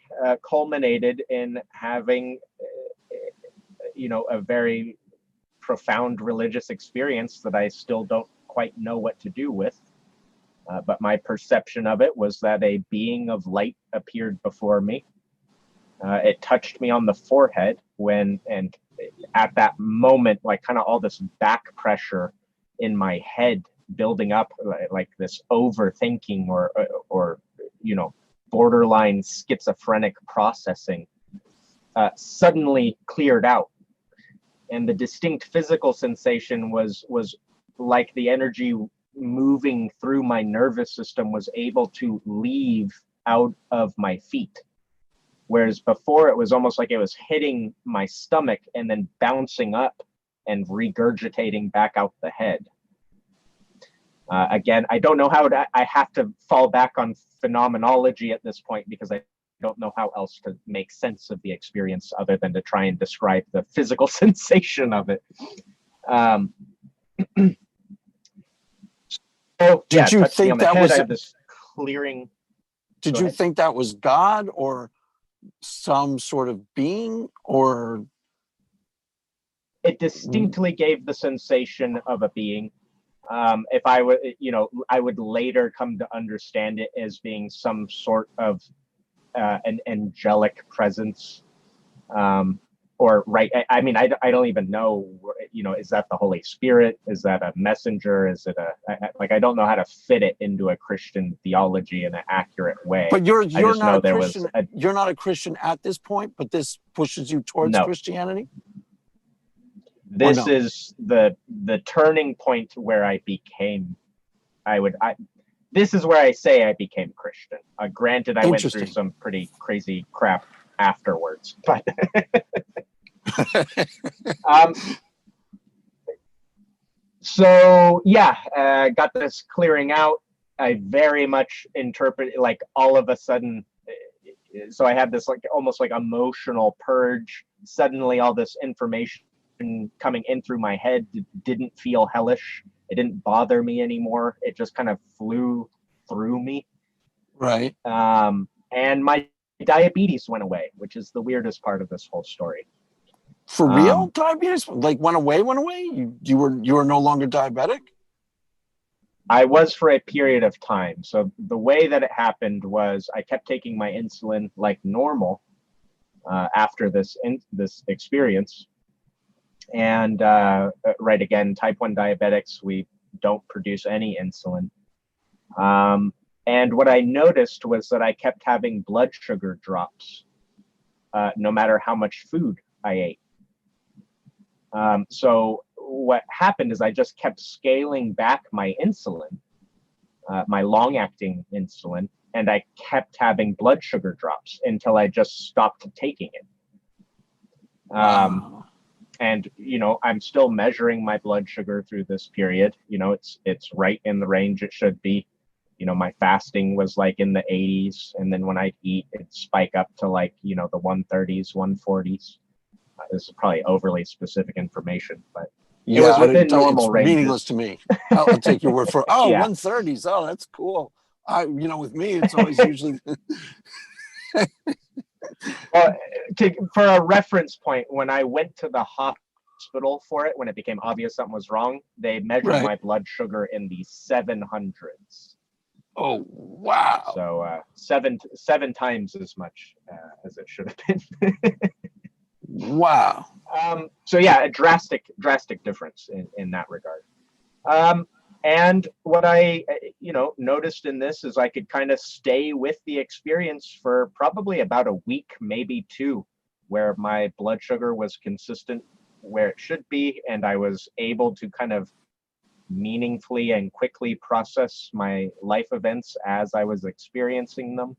[SPEAKER 1] culminated in having, a very profound religious experience that I still don't quite know what to do with. But my perception of it was that a being of light appeared before me. It touched me on the forehead and at that moment, like kind of all this back pressure in my head building up, like this overthinking or borderline schizophrenic processing, suddenly cleared out. And the distinct physical sensation was like the energy moving through my nervous system was able to leave out of my feet. Whereas before it was almost like it was hitting my stomach and then bouncing up and regurgitating back out the head. Again, I don't know I have to fall back on phenomenology at this point because I don't know how else to make sense of the experience other than to try and describe the physical sensation of it. Oh, yeah,
[SPEAKER 3] Did you
[SPEAKER 1] touched me
[SPEAKER 3] think
[SPEAKER 1] on the
[SPEAKER 3] that
[SPEAKER 1] head.
[SPEAKER 3] was?
[SPEAKER 1] I had this clearing.
[SPEAKER 3] Did
[SPEAKER 1] Go
[SPEAKER 3] you
[SPEAKER 1] ahead.
[SPEAKER 3] think that was God or some sort of being, or
[SPEAKER 1] It distinctly gave the sensation of a being. If I would, I would later come to understand it as being some sort of an angelic presence. Or right, I mean, I don't even know, is that the Holy Spirit? Is that a messenger? Is it I don't know how to fit it into a Christian theology in an accurate way.
[SPEAKER 3] but you're
[SPEAKER 1] I just
[SPEAKER 3] not
[SPEAKER 1] know
[SPEAKER 3] a
[SPEAKER 1] there
[SPEAKER 3] Christian.
[SPEAKER 1] was a,
[SPEAKER 3] You're not a Christian at this point, but this pushes you towards
[SPEAKER 1] no.
[SPEAKER 3] Christianity.
[SPEAKER 1] This
[SPEAKER 3] no?
[SPEAKER 1] is the turning point where I became. This is where I say I became Christian. Granted, I went through
[SPEAKER 3] Interesting.
[SPEAKER 1] some pretty crazy crap afterwards, but so yeah, got this clearing out. I very much interpret like all of a sudden. So I had this like almost like emotional purge. Suddenly, all this information coming in through my head didn't feel hellish. It didn't bother me anymore. It just kind of flew through me.
[SPEAKER 3] Right.
[SPEAKER 1] And my diabetes went away, which is the weirdest part of this whole story.
[SPEAKER 3] For real, diabetes like went away. You were no longer diabetic.
[SPEAKER 1] I was for a period of time. So the way that it happened was I kept taking my insulin like normal after this experience. And right, again, type 1 diabetics, we don't produce any insulin. And what I noticed was that I kept having blood sugar drops no matter how much food I ate. So what happened is I just kept scaling back my insulin, my long-acting insulin, and I kept having blood sugar drops until I just stopped taking it.
[SPEAKER 3] Wow.
[SPEAKER 1] And I'm still measuring my blood sugar through this period. It's right in the range it should be. My fasting was like in the 80s, and then when I'd eat, it'd spike up to like the 130s, 140s. This is probably overly specific information, but it was within normal
[SPEAKER 3] it's
[SPEAKER 1] ranges.
[SPEAKER 3] Meaningless to me. I'll take your word for it. Oh,
[SPEAKER 1] Yeah.
[SPEAKER 3] 130s. Oh, that's cool. With me, it's always usually.
[SPEAKER 1] Well, for a reference point, when I went to the hospital for it, when it became obvious something was wrong, they measured my blood sugar in the 700s.
[SPEAKER 3] Oh, wow.
[SPEAKER 1] So seven times as much as it should have been.
[SPEAKER 3] Wow.
[SPEAKER 1] So yeah, a drastic difference in that regard. And what I noticed in this is I could kind of stay with the experience for probably about a week, maybe two, where my blood sugar was consistent where it should be, and I was able to kind of meaningfully and quickly process my life events as I was experiencing them.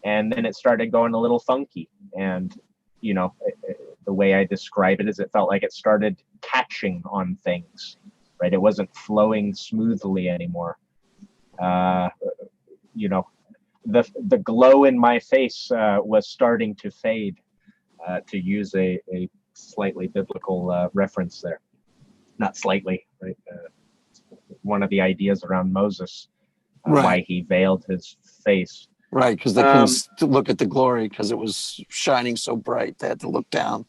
[SPEAKER 1] And then it started going a little funky, and the way I describe it is it felt like it started catching on things, right? It wasn't flowing smoothly anymore. The glow in my face was starting to fade, to use a slightly biblical reference there. Not slightly, right? One of the ideas around Moses, why he veiled his face.
[SPEAKER 3] Right, because they couldn't look at the glory because it was shining so bright. They had to look down.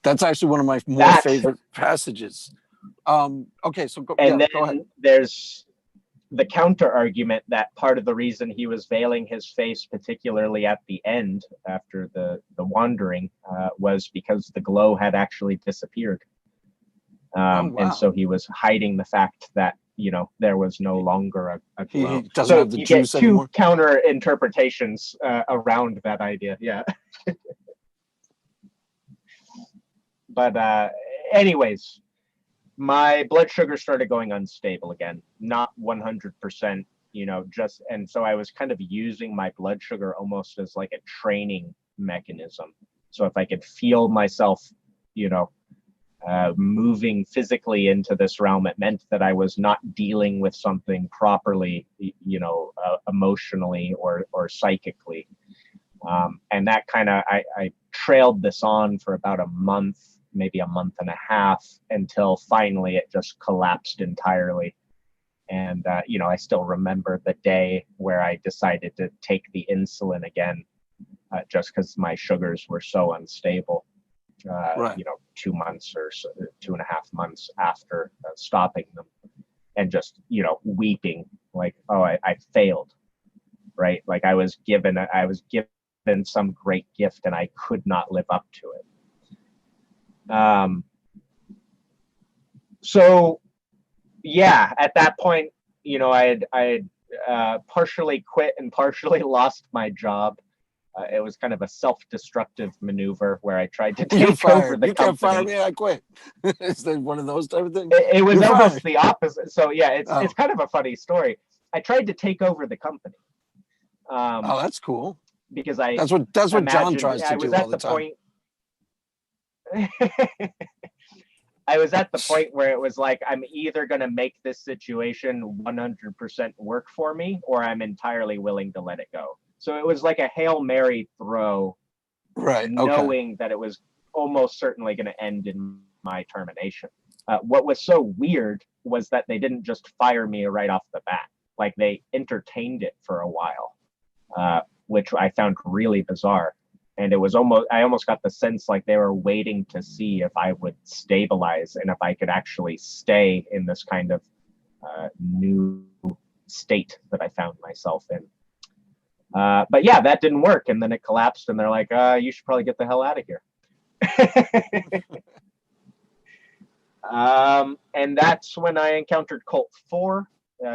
[SPEAKER 3] That's actually one of my favorite passages. Okay, so go ahead.
[SPEAKER 1] There's the counter argument that part of the reason he was veiling his face, particularly at the end after the wandering, was because the glow had actually disappeared. And so he was hiding the fact that there was no longer a glow.
[SPEAKER 3] He doesn't have the
[SPEAKER 1] you
[SPEAKER 3] juice
[SPEAKER 1] get two
[SPEAKER 3] anymore.
[SPEAKER 1] counter interpretations around that idea. Yeah. But anyways, my blood sugar started going unstable again, not 100%, and so I was kind of using my blood sugar almost as like a training mechanism. So if I could feel myself, moving physically into this realm, it meant that I was not dealing with something properly, emotionally or psychically. And that kind of, I trailed this on for about a month. maybe a month and a half, until finally it just collapsed entirely. And, I still remember the day where I decided to take the insulin again, just because my sugars were so unstable,
[SPEAKER 3] Right.
[SPEAKER 1] 2 months or so, 2.5 months after stopping them, and just, weeping like, oh, I failed, right? Like I was given some great gift and I could not live up to it. So yeah, at that point, I had partially quit and partially lost my job. It was kind of a self-destructive maneuver where I tried to take over the company.
[SPEAKER 3] You can't fire me, I quit. Is that one of those type of things?
[SPEAKER 1] It was
[SPEAKER 3] You're
[SPEAKER 1] almost
[SPEAKER 3] fired.
[SPEAKER 1] the opposite. So yeah, it's kind of a funny story. I tried to take over the company.
[SPEAKER 3] Oh, that's cool.
[SPEAKER 1] Because
[SPEAKER 3] That's what John tries to do all the time.
[SPEAKER 1] I was at the point where it was like, I'm either going to make this situation 100% work for me, or I'm entirely willing to let it go. So it was like a Hail Mary throw,
[SPEAKER 3] right?
[SPEAKER 1] Knowing that it was almost certainly going to end in my termination. What was so weird was that they didn't just fire me right off the bat. Like they entertained it for a while, which I found really bizarre. And I almost got the sense like they were waiting to see if I would stabilize and if I could actually stay in this kind of new state that I found myself in. But yeah, that didn't work. And then it collapsed and they're like, you should probably get the hell out of here. And that's when I encountered Cult 4.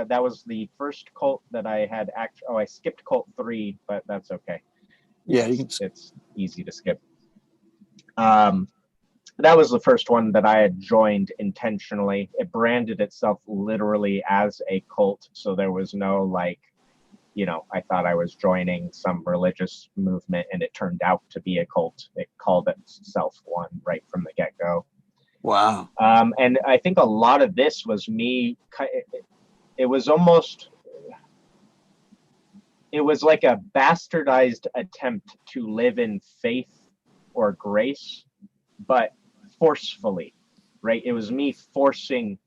[SPEAKER 1] That was the first cult that I had I skipped Cult 3, but that's okay.
[SPEAKER 3] Yeah,
[SPEAKER 1] it's easy to skip. That was the first one that I had joined intentionally. It branded itself literally as a cult, so there was no I thought I was joining some religious movement, and it turned out to be a cult. It called itself one right from the get-go.
[SPEAKER 3] Wow.
[SPEAKER 1] And I think a lot of this was me. It was like a bastardized attempt to live in faith or grace, but forcefully, right? It was me forcing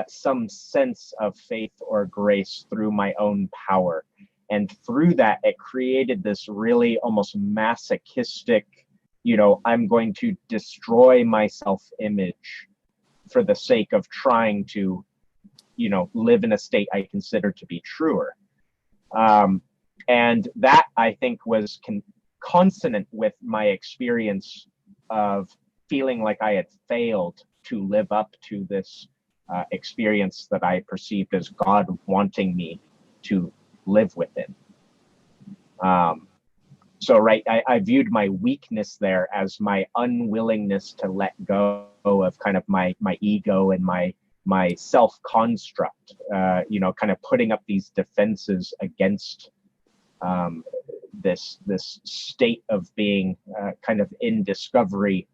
[SPEAKER 1] some sense of faith or grace through my own power. And through that, it created this really almost masochistic, I'm going to destroy my self-image for the sake of trying to, live in a state I consider to be truer. And that, I think, was consonant with my experience of feeling like I had failed to live up to this experience that I perceived as God wanting me to live within. So, right, I viewed my weakness there as my unwillingness to let go of kind of my ego and my self-construct, kind of putting up these defenses against this state of being kind of in discovery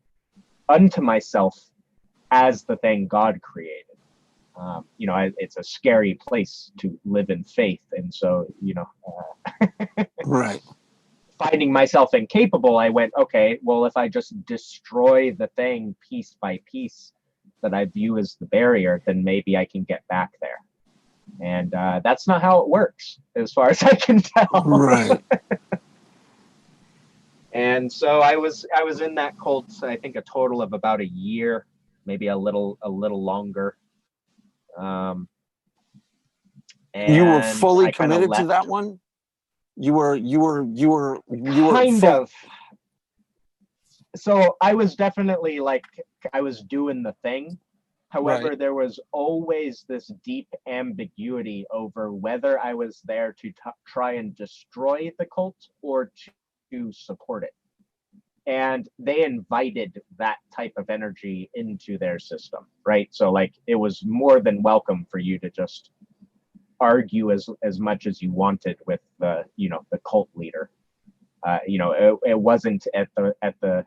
[SPEAKER 1] unto myself as the thing God created. It's a scary place to live in faith. And so,
[SPEAKER 3] right.
[SPEAKER 1] Finding myself incapable, I went, okay, well, if I just destroy the thing piece by piece that I view as the barrier, then maybe I can get back there. And that's not how it works, as far as I can tell.
[SPEAKER 3] Right.
[SPEAKER 1] And so I was in that cult, I think, a total of about a year, maybe a little longer. And
[SPEAKER 3] you were fully committed to that one? You were
[SPEAKER 1] kind of. So I was definitely I was doing the thing. However,
[SPEAKER 3] right.
[SPEAKER 1] There was always this deep ambiguity over whether I was there to try and destroy the cult or to support it. And they invited that type of energy into their system, right? So it was more than welcome for you to just argue as much as you wanted with the cult leader. It wasn't at the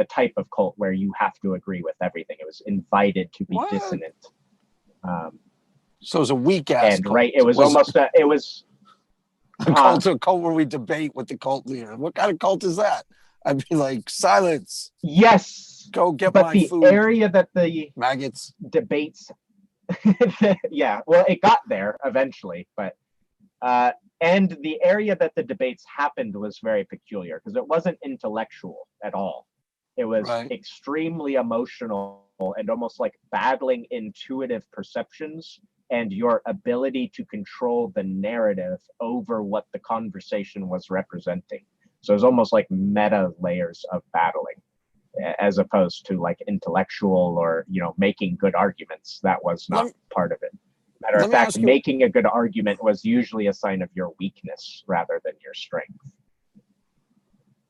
[SPEAKER 1] type of cult where you have to agree with everything. It was invited to be dissonant.
[SPEAKER 3] So it was a weak ass.
[SPEAKER 1] And cult. Right, it was almost a
[SPEAKER 3] cult where we debate with the cult leader. What kind of cult is that? I'd be like, silence.
[SPEAKER 1] Yes.
[SPEAKER 3] Go get
[SPEAKER 1] but
[SPEAKER 3] my
[SPEAKER 1] the
[SPEAKER 3] food,
[SPEAKER 1] area that the
[SPEAKER 3] maggots.
[SPEAKER 1] debates, yeah, well, it got there eventually, but and the area that the debates happened was very peculiar because it wasn't intellectual at all. It was
[SPEAKER 3] Right.
[SPEAKER 1] extremely emotional and almost like battling intuitive perceptions and your ability to control the narrative over what the conversation was representing. So it was almost like meta layers of battling, as opposed to like intellectual or, you know, making good arguments. That was not part of it. Matter of fact, making a good argument was usually a sign of your weakness rather than your strength.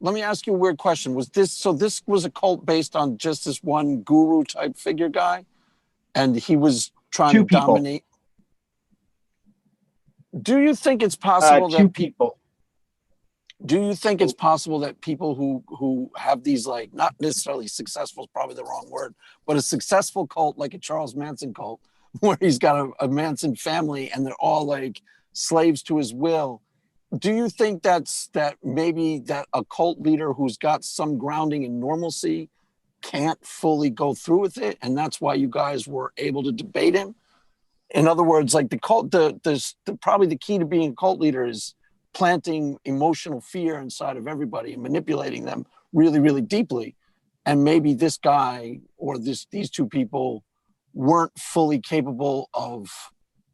[SPEAKER 3] Let me ask you a weird question. This was a cult based on just this one guru type figure guy, and he was trying to dominate? Do you think it's possible that
[SPEAKER 1] people?
[SPEAKER 3] Do you think it's possible that people who have these, like, not necessarily successful is probably the wrong word, but a successful cult like a Charles Manson cult, where he's got a Manson family and they're all like slaves to his will? Do you think that maybe that a cult leader who's got some grounding in normalcy can't fully go through with it, and that's why you guys were able to debate him? In other words, like the cult, probably the key to being a cult leader is planting emotional fear inside of everybody and manipulating them really, really deeply. And maybe this guy or these two people weren't fully capable of,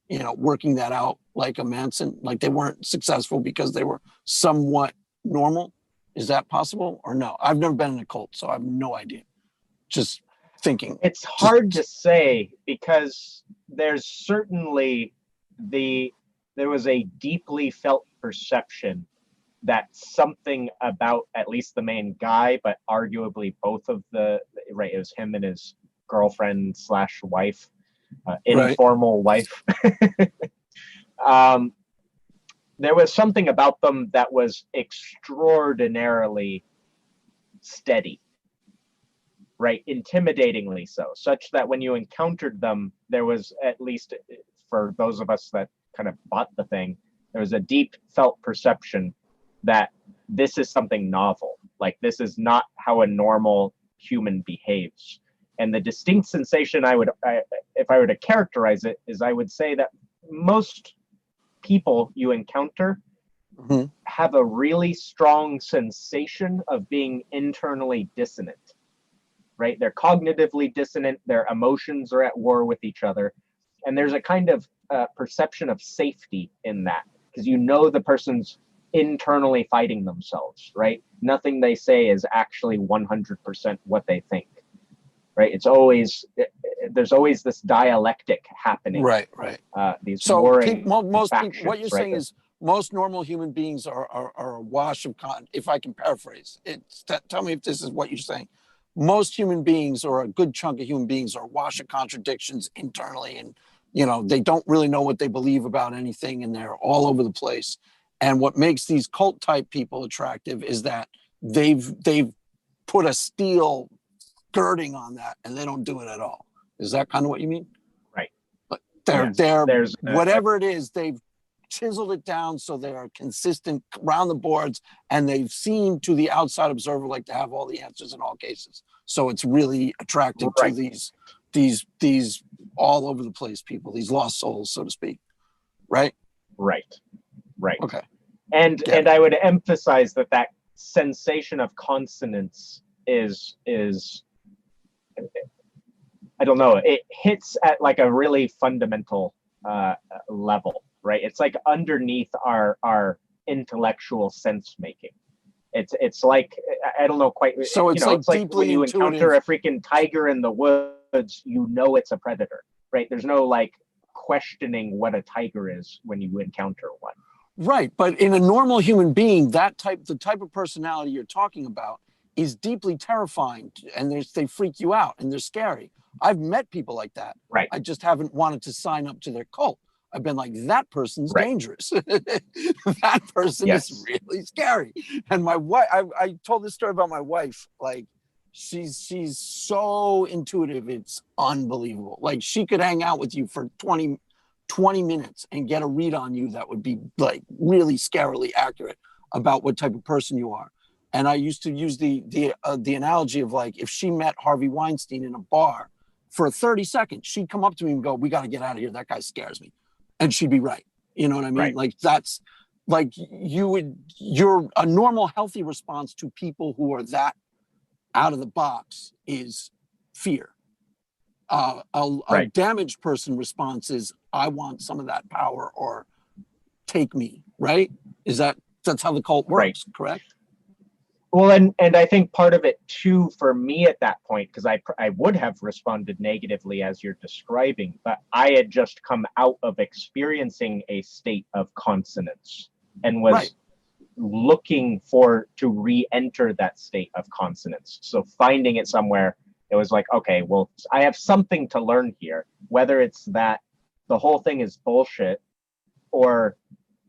[SPEAKER 3] you know, working that out like a Manson. Like they weren't successful because they were somewhat normal. Is that possible or no? I've never been in a cult, so I have no idea. Just thinking.
[SPEAKER 1] It's hard to say because there's certainly there was a deeply felt perception that something about at least the main guy, but arguably both of it was him and his girlfriend / wife, informal wife. There was something about them that was extraordinarily steady, right? Intimidatingly so, such that when you encountered them, there was, at least for those of us that kind of bought the thing, there was a deep felt perception that this is something novel. Like, this is not how a normal human behaves. And the distinct sensation if I were to characterize it, is I would say that most people you encounter have a really strong sensation of being internally dissonant, right? They're cognitively dissonant, their emotions are at war with each other. And there's a kind of perception of safety in that, because you know the person's internally fighting themselves, right? Nothing they say is actually 100% what they think, right? It's always, there's always this dialectic happening.
[SPEAKER 3] Right.
[SPEAKER 1] These
[SPEAKER 3] so
[SPEAKER 1] warring
[SPEAKER 3] most
[SPEAKER 1] factions,
[SPEAKER 3] people, what you're saying is most normal human beings are a wash of if I can paraphrase it. Tell me if this is what you're saying. Most human beings, or a good chunk of human beings, are a wash of contradictions internally, and you know, they don't really know what they believe about anything, and they're all over the place. And what makes these cult type people attractive is that they've put a steel girding on that, and they don't do it at all. Is that kind of what you mean?
[SPEAKER 1] Right.
[SPEAKER 3] But there's whatever it is, they've chiseled it down so they are consistent around the boards, and they've seemed to the outside observer like to have all the answers in all cases. So it's really attractive to these all over the place people, these lost souls, so to speak. Right. Okay.
[SPEAKER 1] And I would emphasize that sensation of consonance is I don't know, it hits at like a really fundamental level, right? It's like underneath our intellectual sense making. It's like, I don't know quite.
[SPEAKER 3] So it's like
[SPEAKER 1] when you
[SPEAKER 3] intuitive.
[SPEAKER 1] encounter a freaking tiger in the woods, you know it's a predator, right? There's no like questioning what a tiger is when you encounter one.
[SPEAKER 3] Right, but in a normal human being, the type of personality you're talking about is deeply terrifying, and they freak you out and they're scary. I've met people like that.
[SPEAKER 1] Right.
[SPEAKER 3] I just haven't wanted to sign up to their cult. I've been like, that person's dangerous. That person is really scary. And my wife, I told this story about my wife. Like, she's so intuitive, it's unbelievable. Like, she could hang out with you for 20 minutes and get a read on you that would be like really scarily accurate about what type of person you are. And I used to use the analogy of like, if she met Harvey Weinstein in a bar for 30 seconds, she'd come up to me and go, "We got to get out of here. That guy scares me." And she'd be right. You know what I mean?
[SPEAKER 1] Right.
[SPEAKER 3] Like that's like you're a normal, healthy response to people who are that out of the box is fear. A damaged person response is, "I want some of that power," or "Take me." Right? That's how the cult works, correct?
[SPEAKER 1] Well, and I think part of it too for me at that point, because I would have responded negatively as you're describing, but I had just come out of experiencing a state of consonance and was looking to re-enter that state of consonance. So finding it somewhere, it was like, okay, well, I have something to learn here, whether it's that the whole thing is bullshit or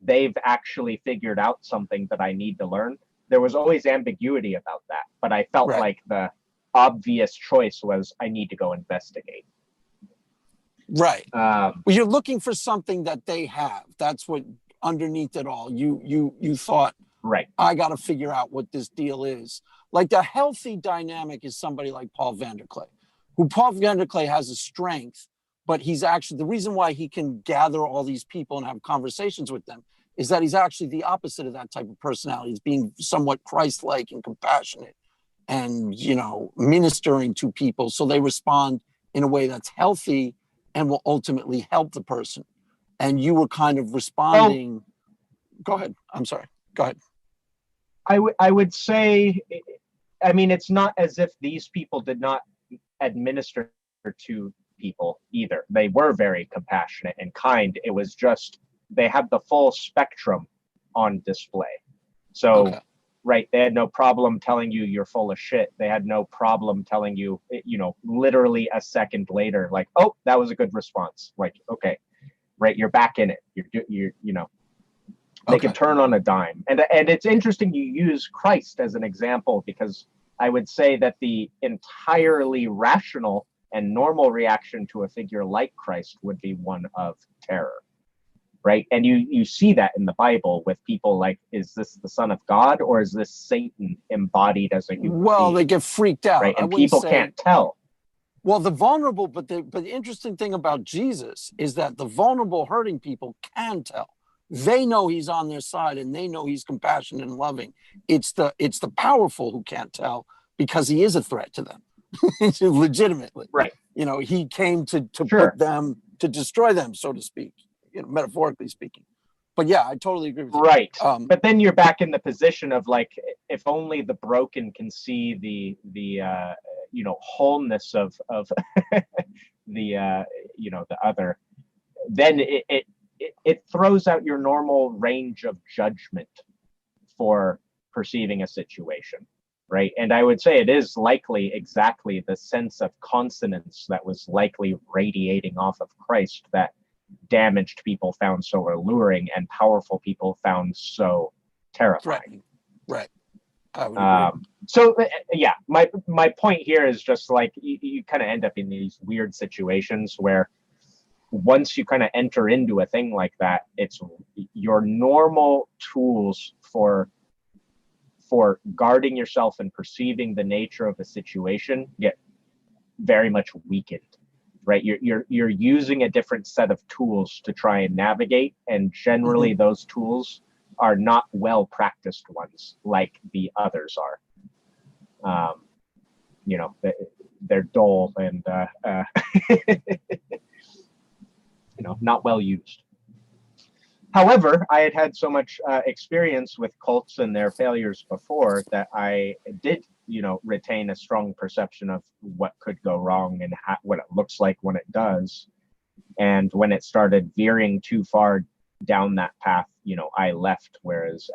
[SPEAKER 1] they've actually figured out something that I need to learn. There was always ambiguity about that, but I felt like the obvious choice was I need to go investigate.
[SPEAKER 3] Right. Well, you're looking for something that they have. That's what underneath it all. You thought, I got to figure out what this deal is. Like the healthy dynamic is somebody like Paul Vanderklay, who Paul Vanderklay has a strength, but he's actually the reason why he can gather all these people and have conversations with them is that he's actually the opposite of that type of personality. He's being somewhat Christ-like and compassionate and, ministering to people. So they respond in a way that's healthy and will ultimately help the person. And you were kind of responding. Go ahead. I'm sorry. Go ahead.
[SPEAKER 1] I would say, I mean, it's not as if these people did not administer to people either. They were very compassionate and kind. It was just, they had the full spectrum on display. So, they had no problem telling you you're full of shit. They had no problem telling you, literally a second later, like, oh, that was a good response. Like, okay, you're back in it. They could turn on a dime. And it's interesting you use Christ as an example, because I would say that the entirely rational and normal reaction to a figure like Christ would be one of terror. Right. And you see that in the Bible with people like, is this the Son of God or is this Satan embodied as a human being?
[SPEAKER 3] They get freaked out.
[SPEAKER 1] Right. And people can't tell.
[SPEAKER 3] Well, the vulnerable, but the interesting thing about Jesus is that the vulnerable hurting people can tell. They know he's on their side and they know he's compassionate and loving. It's the powerful who can't tell because he is a threat to them. Legitimately.
[SPEAKER 1] Right.
[SPEAKER 3] He came to put them, to destroy them, so to speak. Metaphorically speaking. But yeah, I totally agree with you.
[SPEAKER 1] Right. But then you're back in the position of like, if only the broken can see the wholeness of the other, then it throws out your normal range of judgment for perceiving a situation. Right. And I would say it is likely exactly the sense of consonance that was likely radiating off of Christ that damaged people found so alluring and powerful people found so terrifying.
[SPEAKER 3] Right.
[SPEAKER 1] So yeah, my point here is just like you kind of end up in these weird situations where once you kind of enter into a thing like that, it's your normal tools for guarding yourself and perceiving the nature of a situation get very much weakened. Right, you're using a different set of tools to try and navigate, and generally those tools are not well practiced ones like the others are. They're dull and not well used. However, I had so much experience with cults and their failures before that I did retain a strong perception of what could go wrong and what it looks like when it does. And when it started veering too far down that path, I left, whereas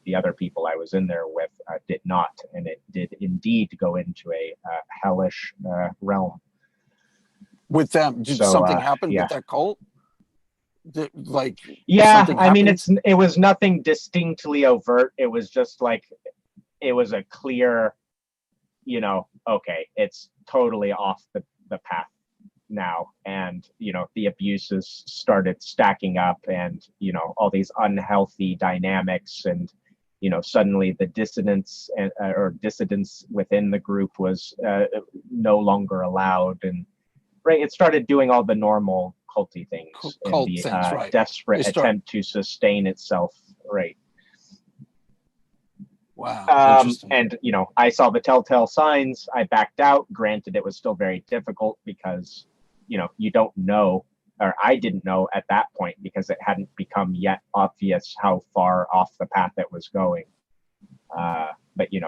[SPEAKER 1] the other people I was in there with did not. And it did indeed go into a hellish realm.
[SPEAKER 3] With them, did something happen with that cult?
[SPEAKER 1] I mean, it was nothing distinctly overt. It was just like, it was a clear, okay, it's totally off the path now. And, the abuses started stacking up and, all these unhealthy dynamics and, suddenly the dissonance or dissidence within the group was no longer allowed, and right, it started doing all the normal culty things
[SPEAKER 3] Cult
[SPEAKER 1] and the
[SPEAKER 3] things, right.
[SPEAKER 1] desperate attempt to sustain itself, right?
[SPEAKER 3] Wow, interesting.
[SPEAKER 1] And I saw the telltale signs. I backed out. Granted, it was still very difficult because you don't know, or I didn't know at that point because it hadn't become yet obvious how far off the path it was going. But the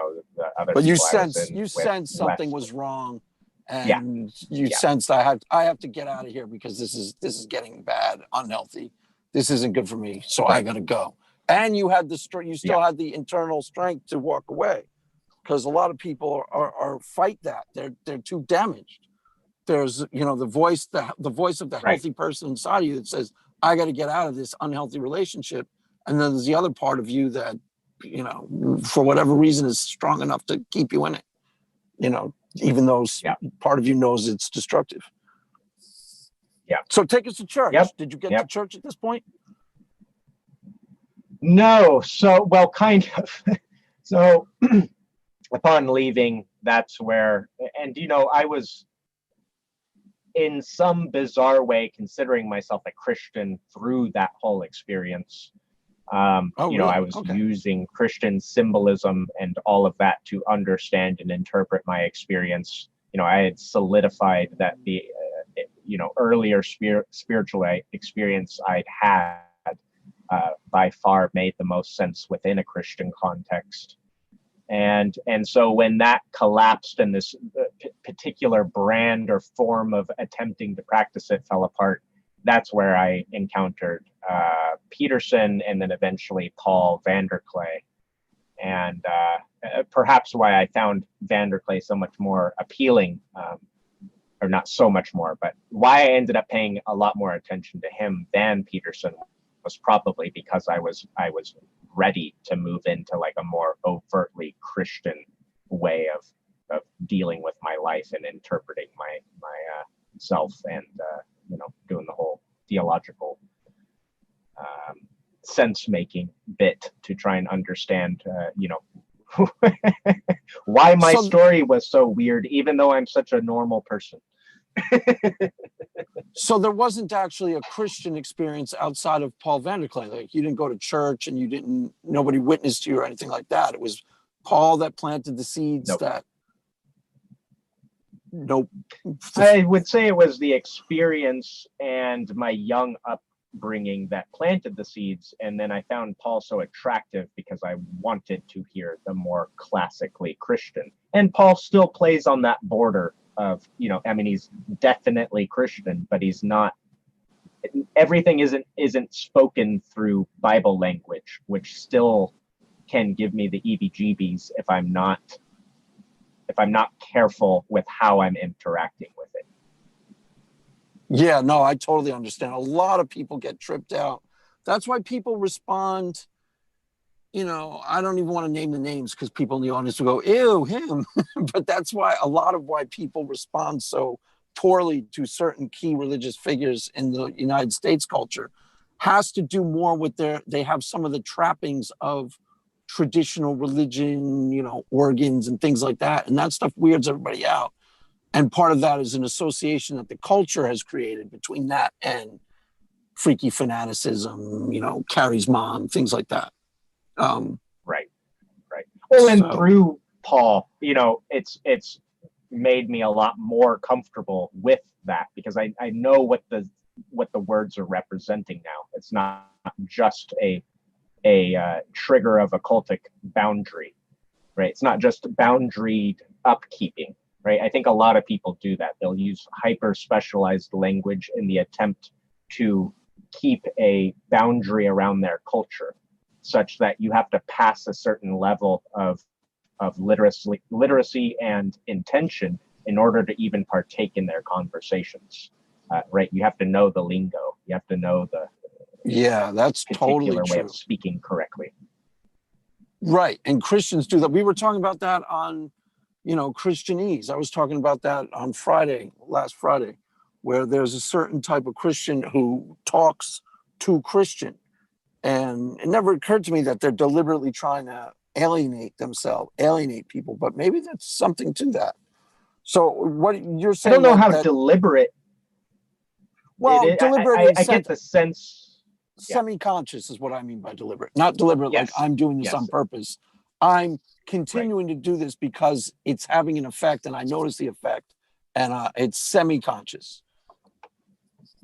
[SPEAKER 1] other
[SPEAKER 3] but
[SPEAKER 1] people
[SPEAKER 3] you sensed something was wrong, and you
[SPEAKER 1] Yeah.
[SPEAKER 3] sensed I have to get out of here because this is getting bad, unhealthy. This isn't good for me, so I got to go. And you had you still had the internal strength to walk away, because a lot of people are fight that they're too damaged. There's the voice of the healthy person inside of you that says, I got to get out of this unhealthy relationship, and then there's the other part of you that for whatever reason is strong enough to keep you in it, even though part of you knows it's destructive.
[SPEAKER 1] Yeah.
[SPEAKER 3] So take us to church.
[SPEAKER 1] Yep.
[SPEAKER 3] Did you get to church at this point?
[SPEAKER 1] No. So, well, kind of. So upon leaving, that's where, and I was in some bizarre way considering myself a Christian through that whole experience.
[SPEAKER 3] Really?
[SPEAKER 1] I was using Christian symbolism and all of that to understand and interpret my experience. I had solidified that the earlier spiritual experience I'd had by far made the most sense within a Christian context. And so when that collapsed and this particular brand or form of attempting to practice it fell apart, that's where I encountered Peterson and then eventually Paul Vanderklay. And perhaps why I found Vanderklay so much more appealing, or not so much more, but why I ended up paying a lot more attention to him than Peterson was probably because I was ready to move into like a more overtly Christian way of dealing with my life and interpreting my self and doing the whole theological sense making bit to try and understand why my story was so weird, even though I'm such a normal person.
[SPEAKER 3] So there wasn't actually a Christian experience outside of Paul Vanderklay. Like, you didn't go to church and nobody witnessed you or anything like that. It was Paul that planted the seeds. Nope.
[SPEAKER 1] I would say it was the experience and my young upbringing that planted the seeds. And then I found Paul so attractive because I wanted to hear the more classically Christian. And Paul still plays on that border of, he's definitely Christian, but he's not, everything isn't spoken through Bible language, which still can give me the EBGBs if I'm not careful with how I'm interacting with it.
[SPEAKER 3] Yeah, no, I totally understand. A lot of people get tripped out. That's why people respond. I don't even want to name the names because people in the audience will go, ew, him. But that's why people respond so poorly to certain key religious figures in the United States culture has to do more with they have some of the trappings of traditional religion, organs and things like that. And that stuff weirds everybody out. And part of that is an association that the culture has created between that and freaky fanaticism, Carrie's mom, things like that.
[SPEAKER 1] Right. Well, and through Paul, it's made me a lot more comfortable with that because I know what the words are representing now. It's not just a trigger of a cultic boundary, right? It's not just boundaried upkeeping, right? I think a lot of people do that. They'll use hyper specialized language in the attempt to keep a boundary around their culture, such that you have to pass a certain level of literacy and intention in order to even partake in their conversations, right? You have to know the lingo. You have to know the
[SPEAKER 3] that's totally
[SPEAKER 1] particular way
[SPEAKER 3] true.
[SPEAKER 1] of speaking correctly.
[SPEAKER 3] Right, and Christians do that. We were talking about that on, Christianese. I was talking about that on last Friday, where there's a certain type of Christian who talks to Christian. And it never occurred to me that they're deliberately trying to alienate people, but maybe that's something to that. So what you're
[SPEAKER 1] I
[SPEAKER 3] saying,
[SPEAKER 1] don't know how
[SPEAKER 3] that
[SPEAKER 1] deliberate
[SPEAKER 3] well,
[SPEAKER 1] it is.
[SPEAKER 3] deliberate in
[SPEAKER 1] I get the sense. Yeah.
[SPEAKER 3] Semi-conscious is what I mean by deliberate. Not deliberate like
[SPEAKER 1] Yes.
[SPEAKER 3] I'm doing this
[SPEAKER 1] Yes.
[SPEAKER 3] on purpose. I'm continuing to do this because it's having an effect and I notice the effect, and it's semi-conscious.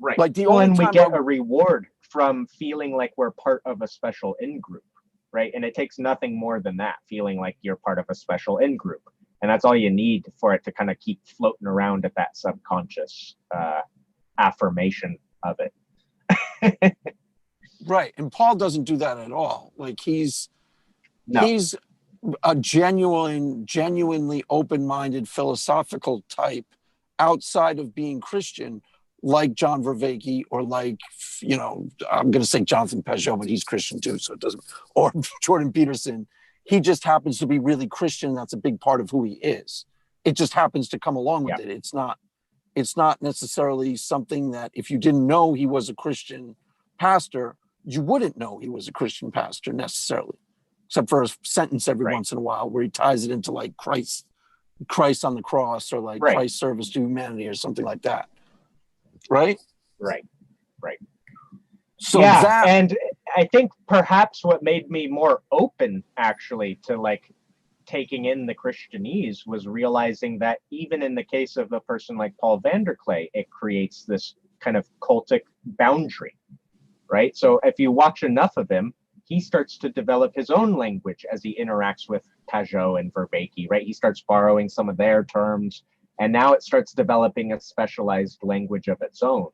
[SPEAKER 1] Right.
[SPEAKER 3] Like the
[SPEAKER 1] Well,
[SPEAKER 3] only
[SPEAKER 1] and we
[SPEAKER 3] time
[SPEAKER 1] get a reward from feeling like we're part of a special in-group, right? And it takes nothing more than that, feeling like you're part of a special in-group. And that's all you need for it to kind of keep floating around at that subconscious affirmation of it.
[SPEAKER 3] Right. And Paul doesn't do that at all. Like he's
[SPEAKER 1] No.
[SPEAKER 3] he's a genuinely open-minded philosophical type outside of being Christian, like John Vervaeke or like, I'm going to say Jonathan Peugeot, but he's Christian too, so it doesn't, or Jordan Peterson. He just happens to be really Christian. That's a big part of who he is. It just happens to come along with it. It's not necessarily something that if you didn't know he was a Christian pastor, you wouldn't know he was a Christian pastor necessarily, except for a sentence every once in a while where he ties it into like Christ on the cross or like Christ's service to humanity or something like that. Right. So
[SPEAKER 1] and I think perhaps what made me more open actually to like taking in the Christianese was realizing that even in the case of a person like Paul Vanderklay, it creates this kind of cultic boundary, right? So if you watch enough of him, he starts to develop his own language as he interacts with Peugeot and Vervaeke, right? He starts borrowing some of their terms, and now it starts developing a specialized language of its own.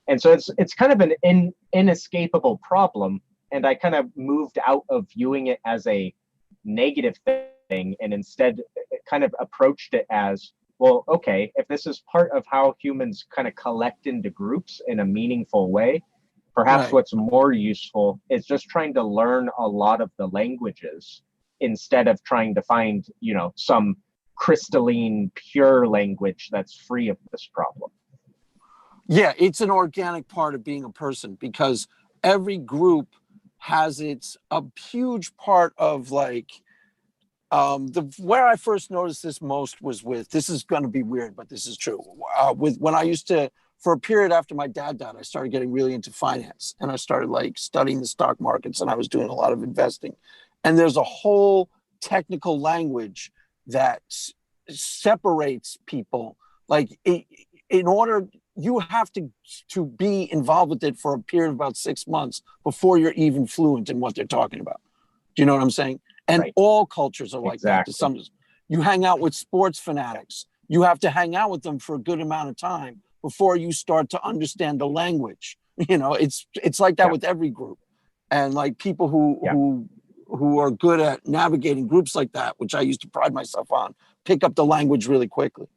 [SPEAKER 1] And so it's kind of an inescapable problem, and I kind of moved out of viewing it as a negative thing and instead kind of approached it as, well, okay, if this is part of how humans kind of collect into groups in a meaningful way, perhaps what's more useful is just trying to learn a lot of the languages instead of trying to find, some crystalline, pure language that's free of this problem.
[SPEAKER 3] Yeah, it's an organic part of being a person because every group has a huge part of like, where I first noticed this most was with, this is going to be weird, but this is true. With when I used to, for a period after my dad died, I started getting really into finance and I started like studying the stock markets and I was doing a lot of investing. And there's a whole technical language that separates people. Like in order, you have to be involved with it for a period of about 6 months before you're even fluent in what they're talking about. Do you know what I'm saying? And all cultures are like that. To some, you hang out with sports fanatics. You have to hang out with them for a good amount of time before you start to understand the language. It's like that with every group. And like people who are good at navigating groups like that, which I used to pride myself on, pick up the language really quickly.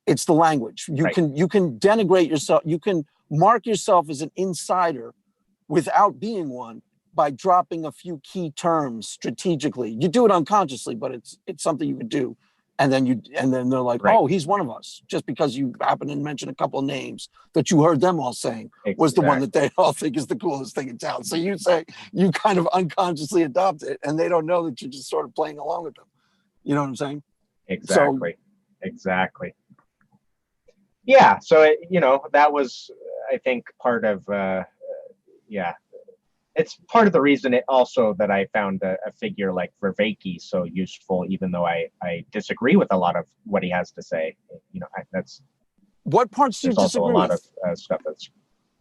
[SPEAKER 3] It's the language. You can denigrate yourself. You can mark yourself as an insider without being one by dropping a few key terms strategically. You do it unconsciously, but it's something you could do. And then they're like, oh, he's one of us, just because you happen to mention a couple of names that you heard them all saying was the one that they all think is the coolest thing in town. So you say, you kind of unconsciously adopt it and they don't know that you're just sort of playing along with them. You know what I'm saying?
[SPEAKER 1] Exactly. Yeah. So, that was, I think, part of, it's part of the reason it also that I found a figure like Vervaeke so useful, even though I disagree with a lot of what he has to say. That's
[SPEAKER 3] what parts do you disagree with?
[SPEAKER 1] There's also a lot of stuff that's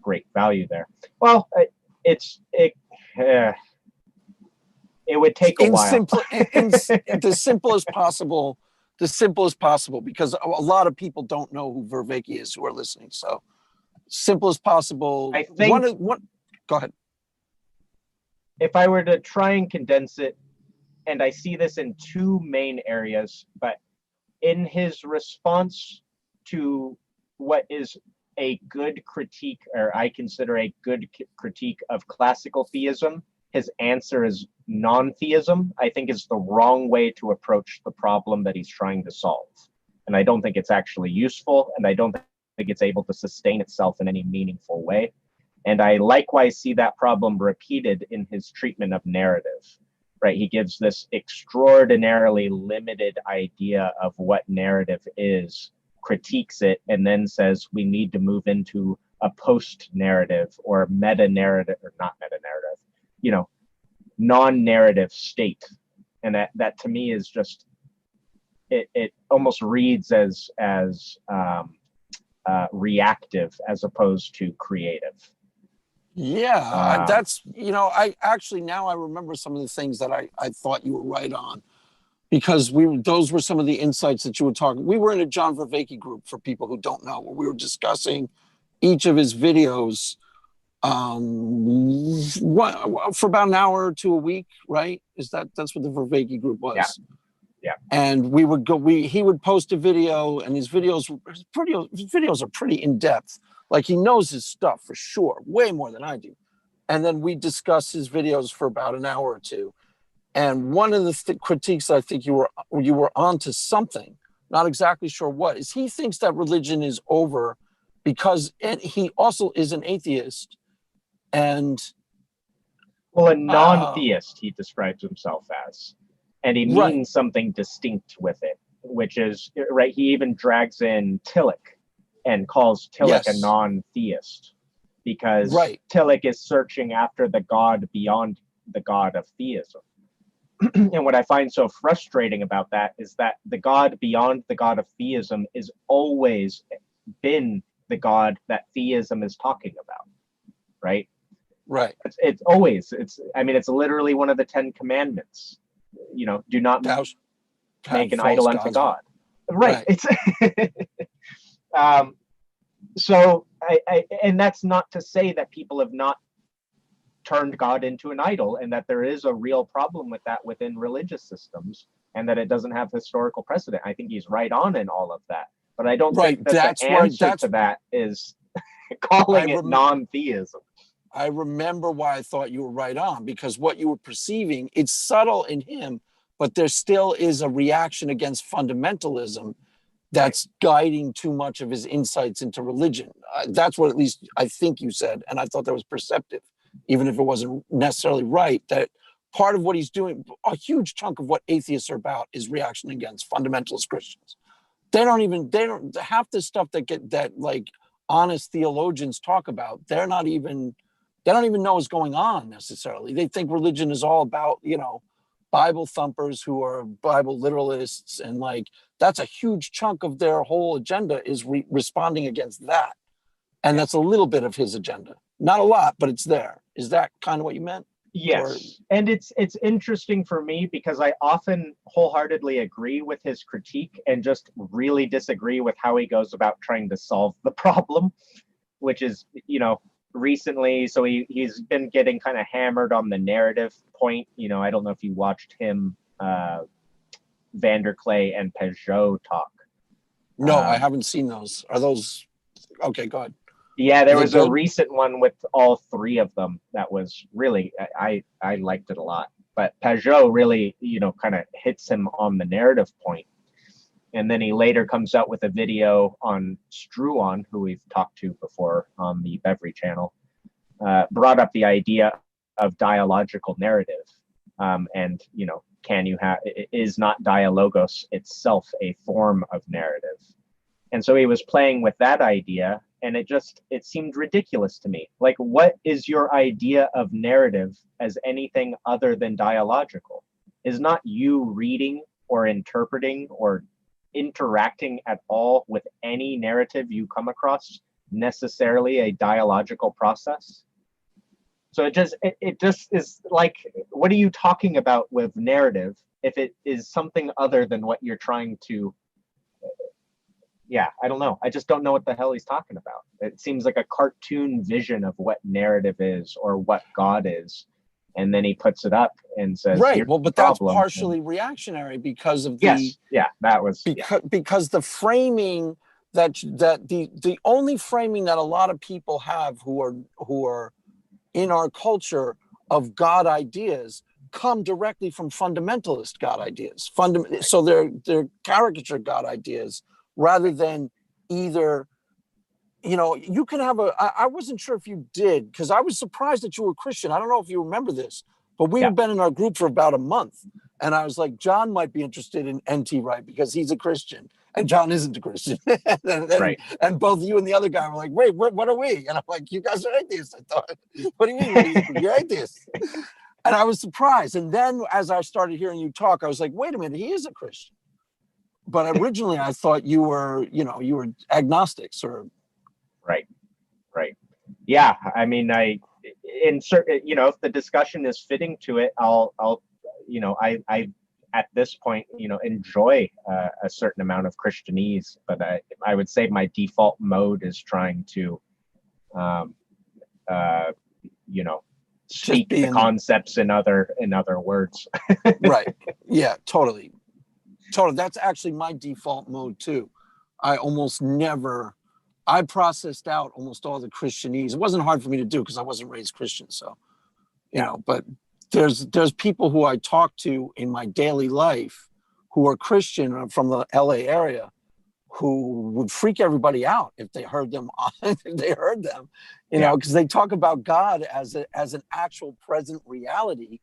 [SPEAKER 1] great value there. Well, it would take a while.
[SPEAKER 3] The simplest possible, because a lot of people don't know who Vervaeke is who are listening. So simple as possible.
[SPEAKER 1] I think.
[SPEAKER 3] Go ahead.
[SPEAKER 1] If I were to try and condense it, and I see this in two main areas, but in his response to what is a good critique, or I consider a good critique of classical theism, his answer is non-theism, I think is the wrong way to approach the problem that he's trying to solve. And I don't think it's actually useful, and I don't think it's able to sustain itself in any meaningful way. And I likewise see that problem repeated in his treatment of narrative, right? He gives this extraordinarily limited idea of what narrative is, critiques it, and then says we need to move into a post-narrative or meta-narrative, or not meta-narrative, you know, non-narrative state. And that to me is just, it almost reads as reactive as opposed to creative.
[SPEAKER 3] Yeah, that's, I actually, now I remember some of the things that I thought you were right on, because those were some of the insights that you were talking. We were in a John Vervaeke group, for people who don't know, where we were discussing each of his videos for about an hour or two a week, right? That's what the Vervaeke group was.
[SPEAKER 1] Yeah.
[SPEAKER 3] And we would go, he would post a video, and his videos are pretty in-depth. Like, he knows his stuff for sure, way more than I do. And then we discuss his videos for about an hour or two. And one of the critiques, I think you were onto something, not exactly sure what, is he thinks that religion is over because, and he also is an atheist. And
[SPEAKER 1] well, a non-theist, he describes himself as, and he means something distinct with it, which is, right, he even drags in Tillich and calls Tillich a non-theist, because Tillich is searching after the God beyond the God of theism. And what I find so frustrating about that is that the God beyond the God of theism is always been the God that theism is talking about, right?
[SPEAKER 3] Right.
[SPEAKER 1] It's always, I mean, it's literally one of the 10 commandments. You know, do not make an idol unto God. Right. It's so and that's not to say that people have not turned God into an idol, and that there is a real problem with that within religious systems, and that it doesn't have historical precedent. I think he's right on in all of that, but I don't think that the answer to that is calling it non-theism.
[SPEAKER 3] I remember why I thought you were right on, because what you were perceiving, it's subtle in him, but there still is a reaction against fundamentalism that's guiding too much of his insights into religion. That's what at least I think you said, and I thought that was perceptive, even if it wasn't necessarily right, that part of what he's doing, a huge chunk of what atheists are about, is reaction against fundamentalist Christians. They don't, half the stuff that like honest theologians talk about, they don't even know what's going on necessarily. They think religion is all about, Bible thumpers who are Bible literalists, and like that's a huge chunk of their whole agenda is responding against that. And that's a little bit of his agenda. Not a lot, but it's there. Is that kind of what you meant?
[SPEAKER 1] Yes. And it's interesting for me because I often wholeheartely agree with his critique and just really disagree with how he goes about trying to solve the problem, which is, recently, so he's been getting kind of hammered on the narrative point. I don't know if you watched him, Vanderklay and Peugeot talk.
[SPEAKER 3] No, I haven't seen those. Are those okay? Go ahead.
[SPEAKER 1] Yeah, there was a recent one with all three of them that was really, I liked it a lot. But Peugeot really, kind of hits him on the narrative point. And then he later comes out with a video on Struan, who we've talked to before on the Bevry channel, brought up the idea of dialogical narrative. And, is not dialogos itself a form of narrative? And so he was playing with that idea, and it seemed ridiculous to me. Like, what is your idea of narrative as anything other than dialogical? Is not you reading or interpreting or interacting at all with any narrative you come across necessarily a dialogical process? So it just is like, what are you talking about with narrative if it is something other than what you're trying to? Yeah, I don't know. I just don't know what the hell he's talking about. It seems like a cartoon vision of what narrative is or what God is. And then he puts it up and says,
[SPEAKER 3] right. Well, but that's partially reactionary because of
[SPEAKER 1] because
[SPEAKER 3] the framing that the only framing that a lot of people have who are in our culture of God ideas come directly from fundamentalist God ideas. So they're caricature God ideas rather than either you know, you can have I wasn't sure if you did, because I was surprised that you were Christian. I don't know if you remember this, but we've been in our group for about a month. And I was like, John might be interested in NT Wright because he's a Christian and John isn't a Christian.
[SPEAKER 1] Right.
[SPEAKER 3] And both you and the other guy were like, wait, what are we? And I'm like, you guys are atheists. I thought, what do you mean? What are you? You're atheists. And I was surprised. And then as I started hearing you talk, I was like, wait a minute, he is a Christian. But originally I thought you were, you know, you were agnostics or.
[SPEAKER 1] Right. Yeah. I mean, you know, if the discussion is fitting to it, I'll, you know, I at this point, you know, enjoy a certain amount of Christianese, but I would say my default mode is trying to, you know, speak the concepts in other words.
[SPEAKER 3] Right. Yeah, totally. That's actually my default mode too. I processed out almost all the Christianese. It wasn't hard for me to do because I wasn't raised Christian. So, you know, but there's people who I talk to in my daily life who are Christian from the LA area who would freak everybody out if they heard them, you know, because they talk about God as an actual present reality.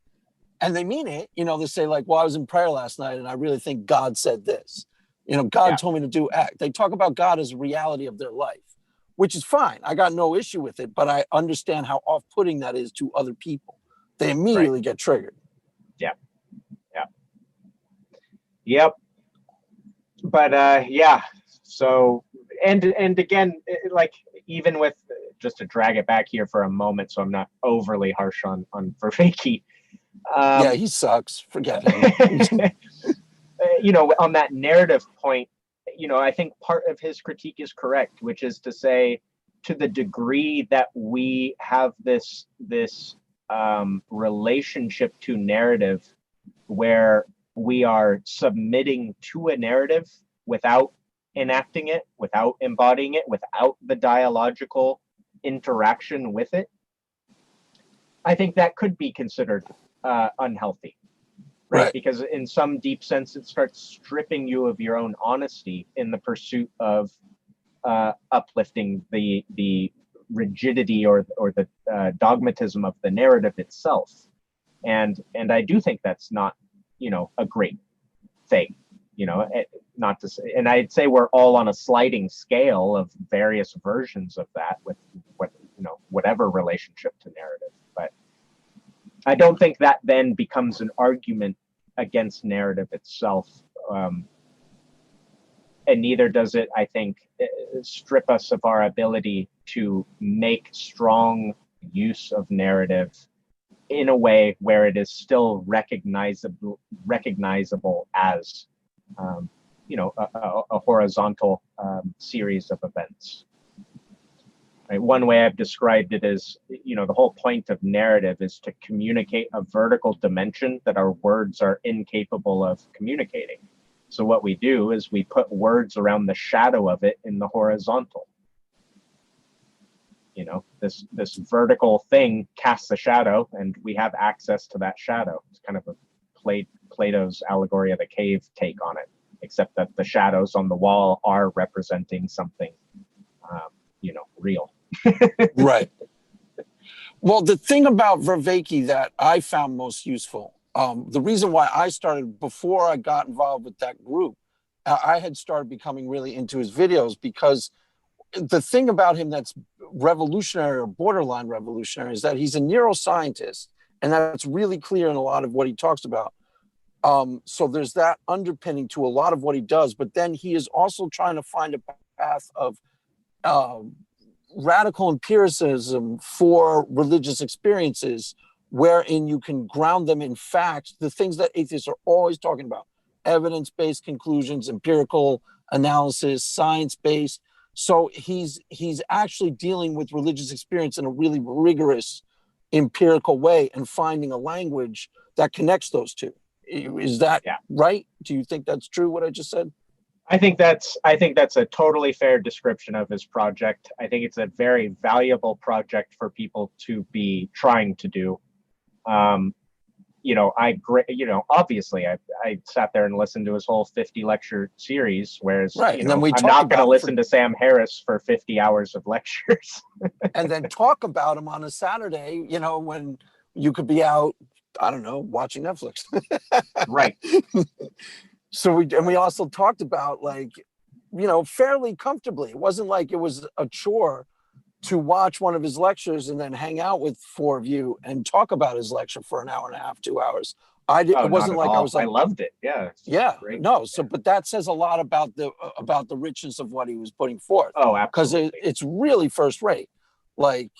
[SPEAKER 3] And they mean it, you know, they say like, well, I was in prayer last night and I really think God said this. You know, God told me to do X. They talk about God as a reality of their life, which is fine. I got no issue with it, but I understand how off-putting that is to other people. They immediately get triggered.
[SPEAKER 1] Yep. But so and again, like even with, just to drag it back here for a moment, so I'm not overly harsh on Vervaeke.
[SPEAKER 3] Yeah, he sucks. Forget him.
[SPEAKER 1] You know, on that narrative point, you know, I think part of his critique is correct, which is to say, to the degree that we have this relationship to narrative where we are submitting to a narrative without enacting it, without embodying it, without the dialogical interaction with it, I think that could be considered unhealthy. Right? Because in some deep sense, it starts stripping you of your own honesty in the pursuit of uplifting the rigidity or the dogmatism of the narrative itself. And I do think that's not, you know, a great thing, you know, not to say, and I'd say we're all on a sliding scale of various versions of that with what, you know, whatever relationship to narrative. But I don't think that then becomes an argument against narrative itself. And neither does it, I think, strip us of our ability to make strong use of narrative in a way where it is still recognizable as, you know, a horizontal series of events. Right? One way I've described it is, you know, the whole point of narrative is to communicate a vertical dimension that our words are incapable of communicating. So what we do is we put words around the shadow of it in the horizontal. You know, this vertical thing casts a shadow and we have access to that shadow. It's kind of a Plato's allegory of the cave take on it, except that the shadows on the wall are representing something, you know, real.
[SPEAKER 3] Right. Well, the thing about Vervaeke that I found most useful, the reason why I started, before I got involved with that group, I had started becoming really into his videos, because the thing about him that's revolutionary or borderline revolutionary is that he's a neuroscientist, and that's really clear in a lot of what he talks about. So there's that underpinning to a lot of what he does, but then he is also trying to find a path of radical empiricism for religious experiences, wherein you can ground them in facts, the things that atheists are always talking about: evidence-based conclusions, empirical analysis, science-based. So he's actually dealing with religious experience in a really rigorous empirical way and finding a language that connects those two. Is that right? Do you think that's true, what I just said?
[SPEAKER 1] I think that's a totally fair description of his project. I think it's a very valuable project for people to be trying to do. obviously I sat there and listened to his whole 50 lecture series, whereas,
[SPEAKER 3] Right. And then we
[SPEAKER 1] I'm
[SPEAKER 3] talk
[SPEAKER 1] not going to
[SPEAKER 3] about
[SPEAKER 1] listen to Sam Harris for 50 hours of lectures.
[SPEAKER 3] and then talk about him on a Saturday, when you could be out, I don't know, watching Netflix.
[SPEAKER 1] Right.
[SPEAKER 3] So we also talked about, like, fairly comfortably. It wasn't like it was a chore to watch one of his lectures and then hang out with four of you and talk about his lecture for an hour and a half, 2 hours. It wasn't like I was like,
[SPEAKER 1] I loved it. Yeah.
[SPEAKER 3] Yeah,
[SPEAKER 1] Great.
[SPEAKER 3] no. So, but that says a lot about the richness of what he was putting forth.
[SPEAKER 1] Oh,
[SPEAKER 3] Because
[SPEAKER 1] absolutely.
[SPEAKER 3] it's really first rate. Like,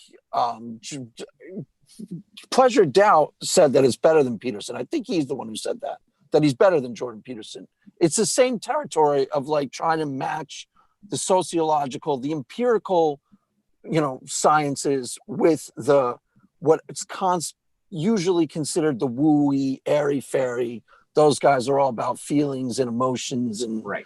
[SPEAKER 3] Pleasure Doubt said that it's better than Peterson. I think he's the one who said that he's better than Jordan Peterson. It's the same territory of like trying to match the sociological, the empirical, sciences with what's usually considered the wooey, airy-fairy. Those guys are all about feelings and emotions, and
[SPEAKER 1] right.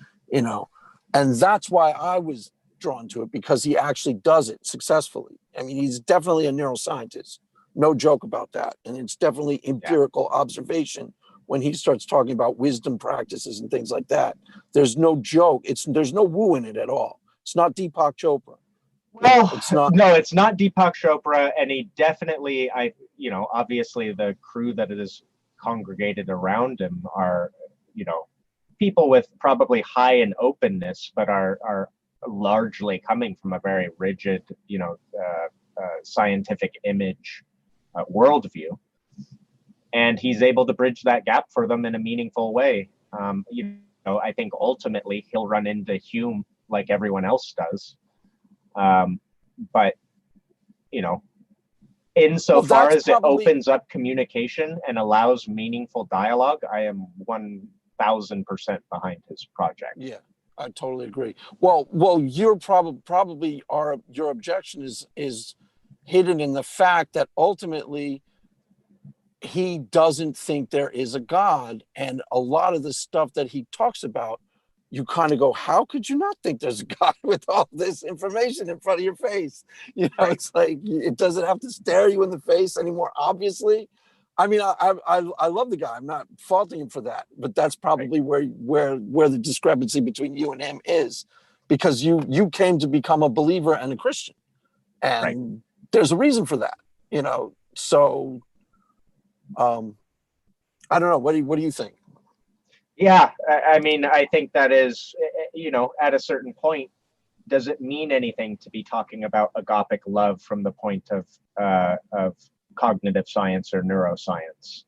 [SPEAKER 3] And that's why I was drawn to it, because he actually does it successfully. I mean, he's definitely a neuroscientist, no joke about that, and it's definitely empirical observation when he starts talking about wisdom practices and things like that. There's no joke. There's no woo in it at all. It's not Deepak Chopra.
[SPEAKER 1] Well,
[SPEAKER 3] it's not.
[SPEAKER 1] No, it's not Deepak Chopra, and he definitely, obviously the crew that is congregated around him are, people with probably high in openness, but are largely coming from a very rigid, scientific image worldview, and he's able to bridge that gap for them in a meaningful way. I think ultimately he'll run into Hume like everyone else does. But insofar as it opens up communication and allows meaningful dialogue, I am 1000% behind his project.
[SPEAKER 3] Yeah, I totally agree. Well, you're probably your objection is hidden in the fact that ultimately he doesn't think there is a God, and a lot of the stuff that he talks about, you kind of go, how could you not think there's a God with all this information in front of your face?
[SPEAKER 1] Right.
[SPEAKER 3] It's like, it doesn't have to stare you in the face anymore, obviously. I mean, I love the guy. I'm not faulting him for that, but that's probably where the discrepancy between you and him is, because you came to become a believer and a Christian, and there's a reason for that, So, I don't know. What do you think?
[SPEAKER 1] Yeah, I mean, I think that is, at a certain point, does it mean anything to be talking about agapic love from the point of cognitive science or neuroscience?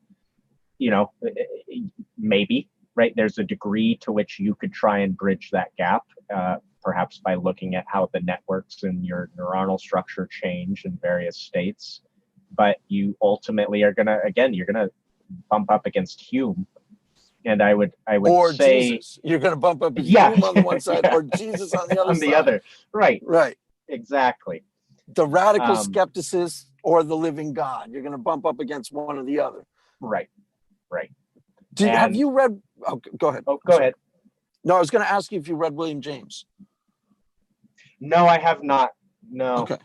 [SPEAKER 1] Maybe, right? There's a degree to which you could try and bridge that gap, perhaps by looking at how the networks in your neuronal structure change in various states. But you ultimately are you're gonna bump up against Hume. And I would
[SPEAKER 3] or
[SPEAKER 1] say
[SPEAKER 3] Jesus. You're going to bump up his Hume on the one side, or Jesus on the other
[SPEAKER 1] on
[SPEAKER 3] side.
[SPEAKER 1] the other. Right.
[SPEAKER 3] Right.
[SPEAKER 1] Exactly.
[SPEAKER 3] The radical skepticist or the living God. You're going to bump up against one or the other.
[SPEAKER 1] Right.
[SPEAKER 3] Have you read? Oh, go ahead.
[SPEAKER 1] Oh, go ahead.
[SPEAKER 3] No, I was going to ask you if you read William James.
[SPEAKER 1] No, I have not. No.
[SPEAKER 3] Okay.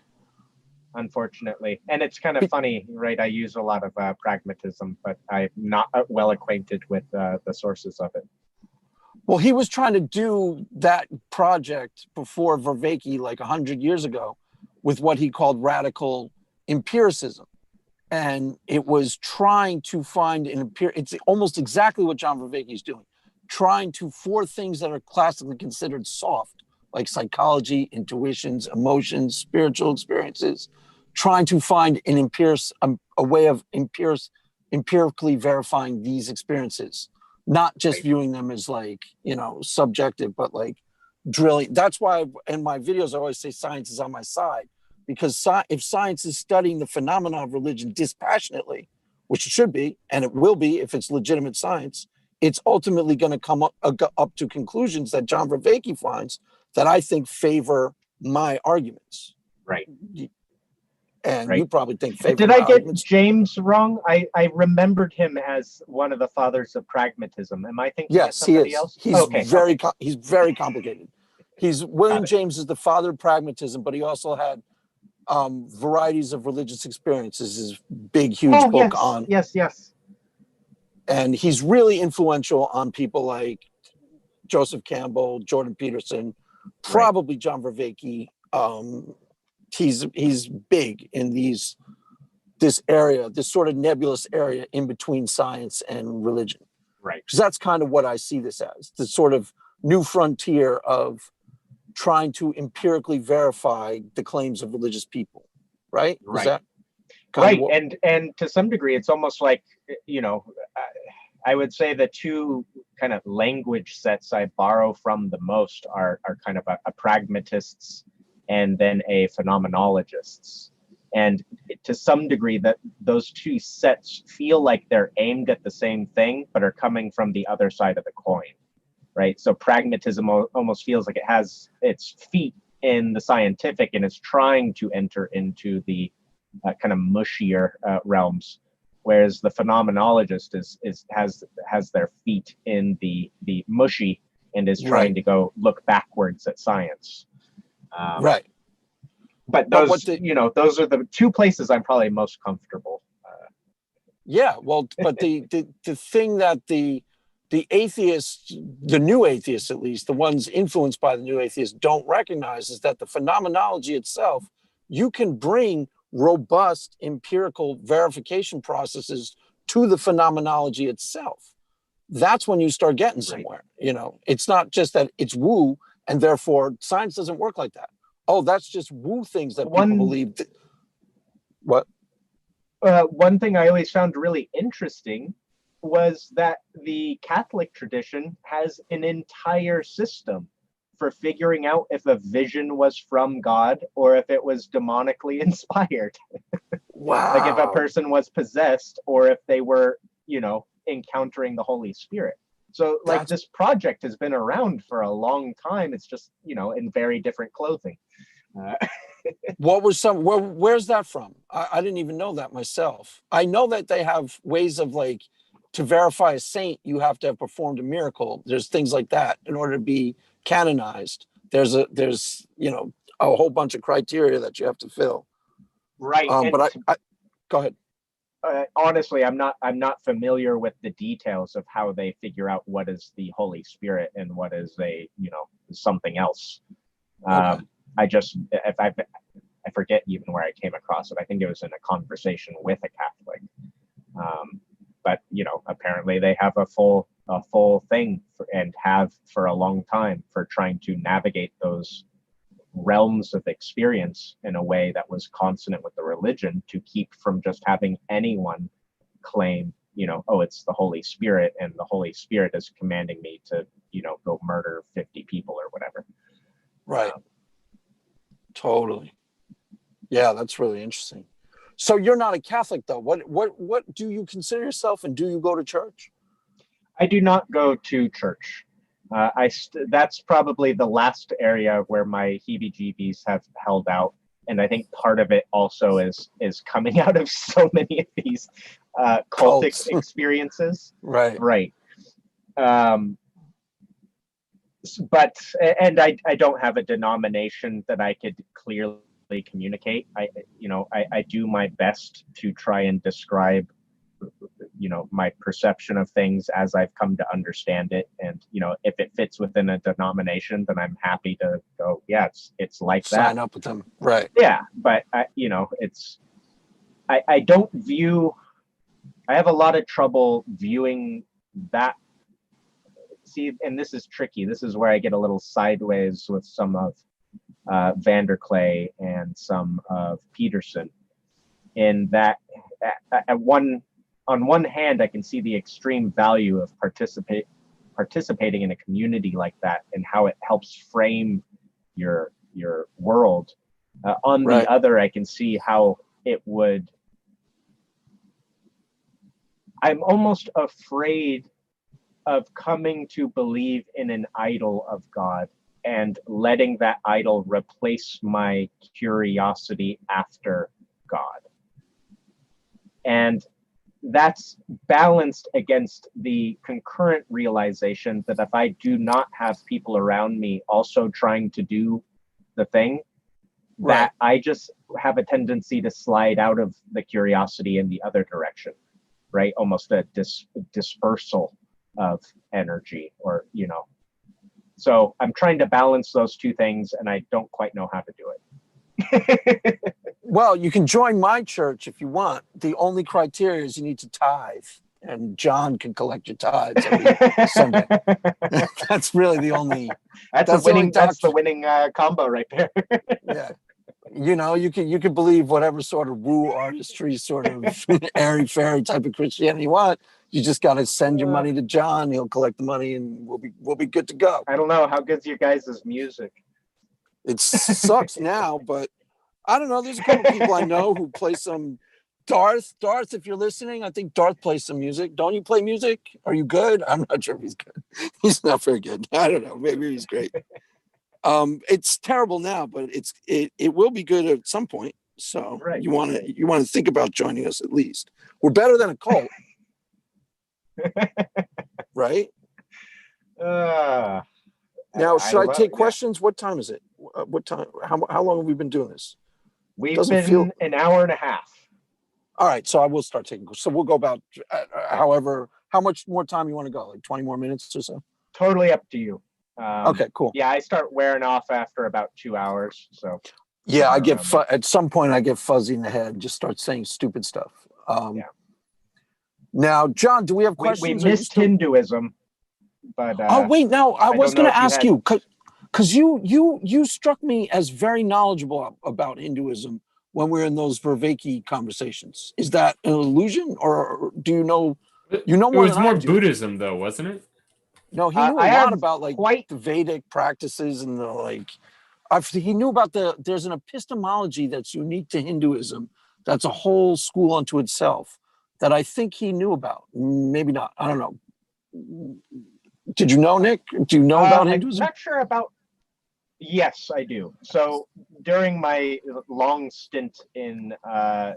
[SPEAKER 1] Unfortunately. And it's kind of funny, right? I use a lot of pragmatism, but I'm not well acquainted with the sources of it.
[SPEAKER 3] Well, he was trying to do that project before Vervaeke, like 100 years ago, with what he called radical empiricism. And it was trying to find it's almost exactly what John Vervaeke is doing, trying to, for things that are classically considered soft, like psychology, intuitions, emotions, spiritual experiences, trying to find a way of empirically verifying these experiences, not just viewing them as like, subjective, but like drilling. That's why in my videos, I always say science is on my side, because if science is studying the phenomena of religion dispassionately, which it should be, and it will be if it's legitimate science, it's ultimately going to come up to conclusions that John Vervaeke finds that I think favor my arguments.
[SPEAKER 1] Right.
[SPEAKER 3] And you probably think favor
[SPEAKER 1] Did
[SPEAKER 3] my
[SPEAKER 1] I get
[SPEAKER 3] arguments.
[SPEAKER 1] James wrong? I remembered him as one of the fathers of pragmatism. Am I thinking of somebody else?
[SPEAKER 3] He's he's very complicated. William James is the father of pragmatism, but he also had Varieties of Religious Experiences, his big, huge book on.
[SPEAKER 1] Yes.
[SPEAKER 3] And he's really influential on people like Joseph Campbell, Jordan Peterson, probably John Vervaeke. He's big in this area, this sort of nebulous area in between science and religion.
[SPEAKER 1] Right.
[SPEAKER 3] Because that's kind of what I see this as, the sort of new frontier of trying to empirically verify the claims of religious people. Right?
[SPEAKER 1] Right.
[SPEAKER 3] Is that
[SPEAKER 1] right. And to some degree, it's almost like, I would say the two kind of language sets I borrow from the most are kind of a pragmatists and then a phenomenologists. And to some degree, that those two sets feel like they're aimed at the same thing, but are coming from the other side of the coin, right? So pragmatism almost feels like it has its feet in the scientific and is trying to enter into the kind of mushier realms, whereas the phenomenologist has their feet in the mushy and is trying to go look backwards at science.
[SPEAKER 3] Right.
[SPEAKER 1] But those, those are the two places I'm probably most comfortable.
[SPEAKER 3] Yeah, well, but the thing that the atheists, the new atheists at least, the ones influenced by the new atheists, don't recognize is that the phenomenology itself, you can bring robust empirical verification processes to the phenomenology itself. That's when you start getting somewhere. It's not just that it's woo, and therefore science doesn't work like that. Oh, that's just woo things that people believe. What?
[SPEAKER 1] One thing I always found really interesting was that the Catholic tradition has an entire system for figuring out if a vision was from God or if it was demonically inspired.
[SPEAKER 3] Wow.
[SPEAKER 1] Like if a person was possessed or if they were, encountering the Holy Spirit. So this project has been around for a long time. It's just, in very different clothing.
[SPEAKER 3] What was where's that from? I didn't even know that myself. I know that they have ways of to verify a saint, you have to have performed a miracle. There's things like that in order to be canonized. There's a whole bunch of criteria that you have to fill.
[SPEAKER 1] Right.
[SPEAKER 3] But I go ahead.
[SPEAKER 1] Honestly, I'm not familiar with the details of how they figure out what is the Holy Spirit and what is something else.
[SPEAKER 3] Okay.
[SPEAKER 1] I forget even where I came across it. I think it was in a conversation with a Catholic. But apparently they have a full thing and have for a long time for trying to navigate those realms of experience in a way that was consonant with the religion to keep from just having anyone claim, it's the Holy Spirit and the Holy Spirit is commanding me to, go murder 50 people or whatever.
[SPEAKER 3] Right. Totally. Yeah, that's really interesting. So you're not a Catholic though. What do you consider yourself, and do you go to church?
[SPEAKER 1] I do not go to church. That's probably the last area where my heebie-jeebies have held out, and I think part of it also is coming out of so many of these cultic experiences.
[SPEAKER 3] Right.
[SPEAKER 1] Right. But I don't have a denomination that I could clearly communicate. I do my best to try and describe my perception of things as I've come to understand it, and if it fits within a denomination, then I'm happy to go, yeah, it's like that,
[SPEAKER 3] sign up with them. Right.
[SPEAKER 1] Yeah, but I don't view, I have a lot of trouble viewing that. See, and this is tricky. This is where I get a little sideways with some of Vanderklay and some of Peterson, in that on one hand, I can see the extreme value of participating in a community like that and how it helps frame your world. On the other, I can see how it would. I'm almost afraid of coming to believe in an idol of God and letting that idol replace my curiosity after God. And that's balanced against the concurrent realization that if I do not have people around me also trying to do the thing, that I just have a tendency to slide out of the curiosity in the other direction. right? Almost a dispersal of energy, or, you know. So I'm trying to balance those two things, and I don't quite know how to do it.
[SPEAKER 3] Well, you can join my church if you want. The only criteria is you need to tithe, and John can collect your tithes every Sunday. That's really the only.
[SPEAKER 1] That's the winning combo right there.
[SPEAKER 3] Yeah, you know, you can believe whatever sort of woo artistry, sort of airy fairy type of Christianity you want. You just got to send your money to John. He'll collect the money, and we'll be good to go.
[SPEAKER 1] I don't know how good's your guys' music.
[SPEAKER 3] It sucks now, but I don't know. There's a couple people I know who play some. Darth, if you're listening, I think Darth plays some music. Don't you play music? Are you good? I'm not sure if he's good. He's not very good. I don't know. Maybe he's great. It's terrible now, but it will be good at some point. So
[SPEAKER 1] right.
[SPEAKER 3] you want to think about joining us at least. We're better than a cult, right? Now, should I take questions? Yeah. What time is it? What time? How long have we been doing this?
[SPEAKER 1] We've been an hour and a half.
[SPEAKER 3] All right, so I will start taking. So we'll go about how much more time you want to go? Like 20 more minutes or so?
[SPEAKER 1] Totally up to you.
[SPEAKER 3] Okay, cool.
[SPEAKER 1] Yeah, I start wearing off after about 2 hours. So
[SPEAKER 3] yeah, I get at some point I get fuzzy in the head. Just start saying stupid stuff.
[SPEAKER 1] Yeah.
[SPEAKER 3] Now, John, do we have questions?
[SPEAKER 1] We missed Hinduism, but
[SPEAKER 3] oh wait, no, I was going to ask you because you struck me as very knowledgeable about Hinduism when we were in those Vervaeke conversations. Is that an illusion, or do you know? You know more.
[SPEAKER 2] It was more Buddhism, though, wasn't it?
[SPEAKER 3] No, he knew a lot about the Vedic practices and he knew about there's an epistemology that's unique to Hinduism. That's a whole school unto itself that I think he knew about. Maybe not. I don't know. Did you know, Nick? Do you know about Hinduism?
[SPEAKER 1] I'm not sure about. Yes, I do. So during my long stint in the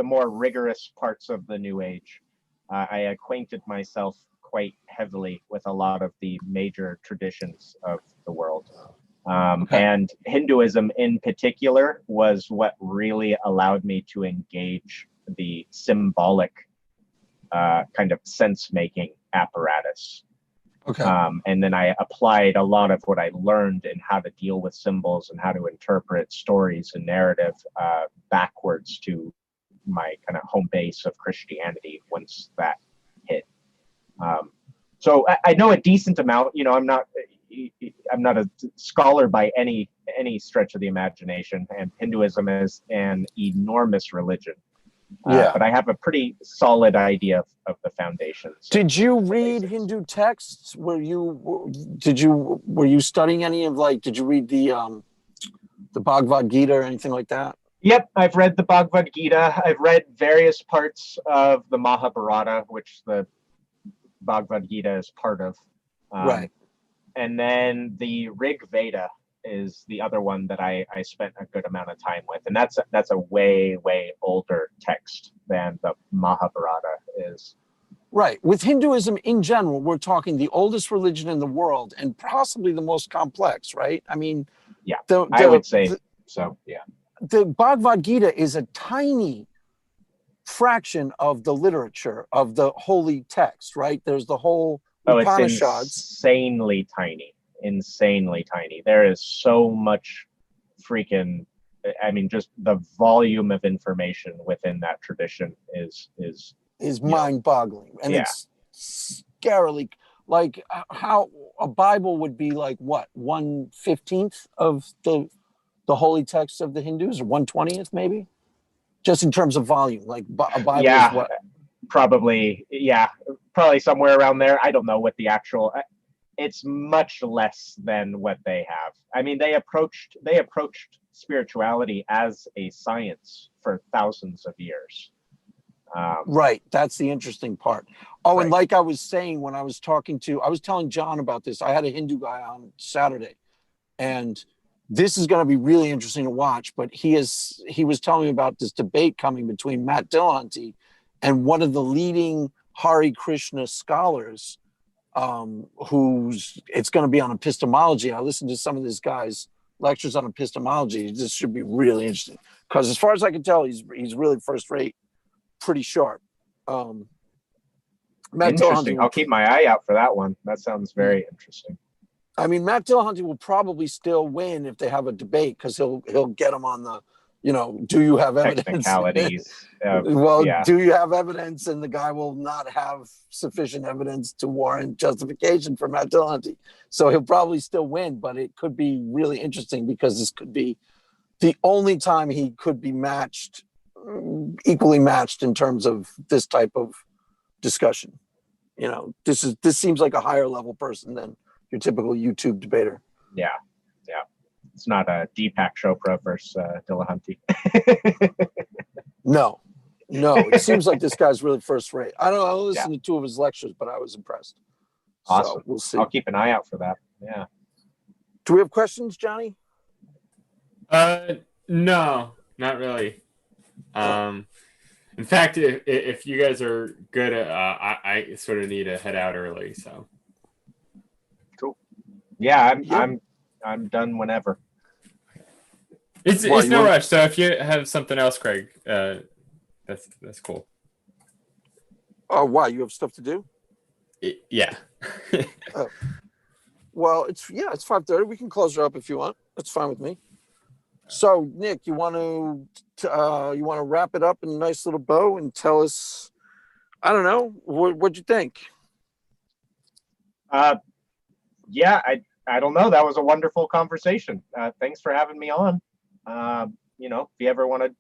[SPEAKER 1] more rigorous parts of the New Age, I acquainted myself quite heavily with a lot of the major traditions of the world. And Hinduism in particular was what really allowed me to engage the symbolic kind of sense-making apparatus. And then I applied a lot of what I learned in how to deal with symbols and how to interpret stories and narrative backwards to my kind of home base of Christianity once that hit. So I know a decent amount. You know, I'm not a scholar by any stretch of the imagination, and Hinduism is an enormous religion. But I have a pretty solid idea of the foundations.
[SPEAKER 3] Did you read Hindu texts? Were you studying any of did you read the Bhagavad Gita or anything like that?
[SPEAKER 1] Yep, I've read the Bhagavad Gita. I've read various parts of the Mahabharata, which the Bhagavad Gita is part of.
[SPEAKER 3] Right.
[SPEAKER 1] And then the Rig Veda is the other one that I spent a good amount of time with. And that's a way, way older text than the Mahabharata is.
[SPEAKER 3] Right. With Hinduism in general, we're talking the oldest religion in the world and possibly the most complex, right? I mean,
[SPEAKER 1] yeah, I would say so, yeah.
[SPEAKER 3] The Bhagavad Gita is a tiny fraction of the literature of the holy text, right? There's the whole Upanishads.
[SPEAKER 1] It's insanely tiny. There is so much freaking, I mean, just the volume of information within that tradition is
[SPEAKER 3] mind-boggling. And it's scarily like how a Bible would be like what, 1/15 of the holy text of the Hindus, or 1/20th maybe, just in terms of volume. Like a Bible is what?
[SPEAKER 1] Probably somewhere around there. I don't know what the actual. It's much less than what they have. I mean, they approached spirituality as a science for thousands of years.
[SPEAKER 3] Right. That's the interesting part. Oh, right. And like I was saying when I was telling John about this. I had a Hindu guy on Saturday, and this is going to be really interesting to watch. But he was telling me about this debate coming between Matt Dillahunty and one of the leading Hare Krishna scholars, it's going to be on epistemology. I listened to some of this guy's lectures on epistemology. This should be really interesting because as far as I can tell, he's really first rate, pretty sharp. Matt
[SPEAKER 1] Interesting.
[SPEAKER 3] Dillahunty.
[SPEAKER 1] I'll keep my eye out for that one. That sounds very interesting.
[SPEAKER 3] I mean, Matt Dillahunty will probably still win if they have a debate because he'll get them on the, do you have evidence?
[SPEAKER 1] Technicalities.
[SPEAKER 3] Do you have evidence? And the guy will not have sufficient evidence to warrant justification for Matt Dillahunty. So he'll probably still win, but it could be really interesting because this could be the only time he could be equally matched in terms of this type of discussion. This seems like a higher level person than your typical YouTube debater.
[SPEAKER 1] Yeah. It's not a Deepak Chopra versus Dillahunty.
[SPEAKER 3] No, it seems like this guy's really first rate. I don't know. I listened to 2 of his lectures, but I was impressed.
[SPEAKER 1] Awesome.
[SPEAKER 3] So we'll see.
[SPEAKER 1] I'll keep an eye out for that. Yeah.
[SPEAKER 3] Do we have questions, Johnny?
[SPEAKER 2] No, not really. In fact, if you guys are good, I sort of need to head out early. So.
[SPEAKER 1] Cool. Yeah, I'm done whenever.
[SPEAKER 2] It's no rush. So if you have something else, Craig, that's cool.
[SPEAKER 3] Oh, why? You have stuff to do?
[SPEAKER 2] Yeah.
[SPEAKER 3] Oh. Well, it's 5:30. We can close her up if you want. That's fine with me. So, Nick, you want to wrap it up in a nice little bow and tell us, I don't know, what'd you think?
[SPEAKER 1] Yeah, I don't know. That was a wonderful conversation. Thanks for having me on. If you ever want to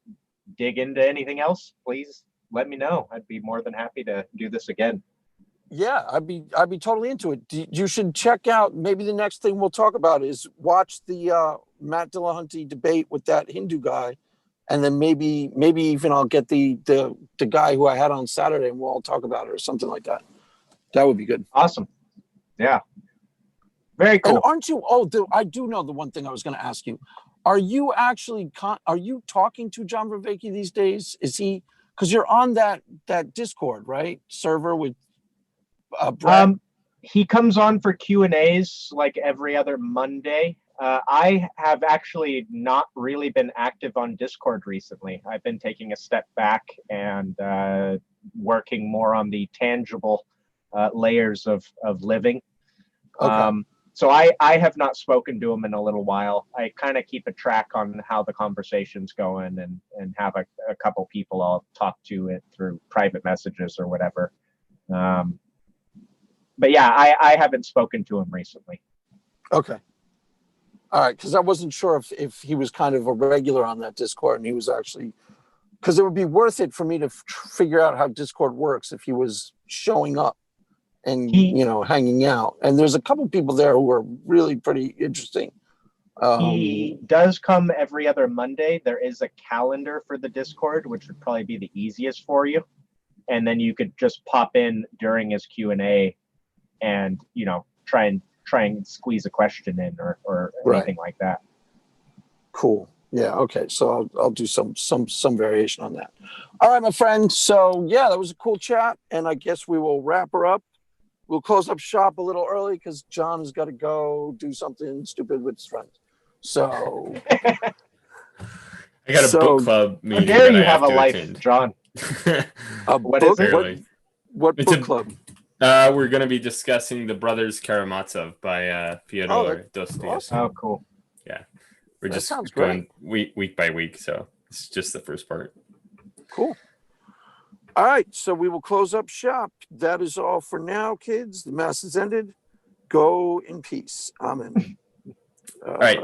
[SPEAKER 1] dig into anything else, please let me know. I'd be more than happy to do this again.
[SPEAKER 3] Yeah, I'd be totally into it. You should check out, maybe the next thing we'll talk about is watch the Matt Dillahunty debate with that Hindu guy, and then maybe even I'll get the guy who I had on Saturday and we'll all talk about it or something like that. That would be good.
[SPEAKER 1] Awesome. Yeah. Very cool.
[SPEAKER 3] And aren't you? I do know the one thing I was going to ask you. Are you actually? Are you talking to John Vervaeke these days? Is he? Because you're on that Discord, right? Server with Brad.
[SPEAKER 1] He comes on for Q&As like every other Monday. I have actually not really been active on Discord recently. I've been taking a step back and working more on the tangible layers of living.
[SPEAKER 3] Okay.
[SPEAKER 1] So I have not spoken to him in a little while. I kind of keep a track on how the conversation's going and have a couple people I'll talk to it through private messages or whatever. But yeah, I haven't spoken to him recently.
[SPEAKER 3] Okay. All right, because I wasn't sure if he was kind of a regular on that Discord and he was actually, because it would be worth it for me to figure out how Discord works if he was showing up and hanging out. And there's a couple people there who are really pretty interesting.
[SPEAKER 1] He does come every other Monday. There is a calendar for the Discord, which would probably be the easiest for you. And then you could just pop in during his Q&A and try and squeeze a question in or anything like that.
[SPEAKER 3] Cool. Yeah. Okay. So I'll do some variation on that. All right, my friend. So yeah, that was a cool chat, and I guess we will wrap her up. We'll close up shop a little early because John has got to go do something stupid with his friends. So
[SPEAKER 2] I got a book club meeting.
[SPEAKER 1] How dare you have a life,
[SPEAKER 2] attend.
[SPEAKER 1] John?
[SPEAKER 3] What is it? What book club?
[SPEAKER 2] We're going to be discussing The Brothers Karamazov by Fyodor Dostoevsky.
[SPEAKER 3] Awesome.
[SPEAKER 1] Oh, cool.
[SPEAKER 2] Yeah. We're just
[SPEAKER 3] going
[SPEAKER 2] week by week, so it's just the first part.
[SPEAKER 3] Cool. All right, so we will close up shop. That is all for now, kids. The mass has ended. Go in peace. Amen.
[SPEAKER 2] All right.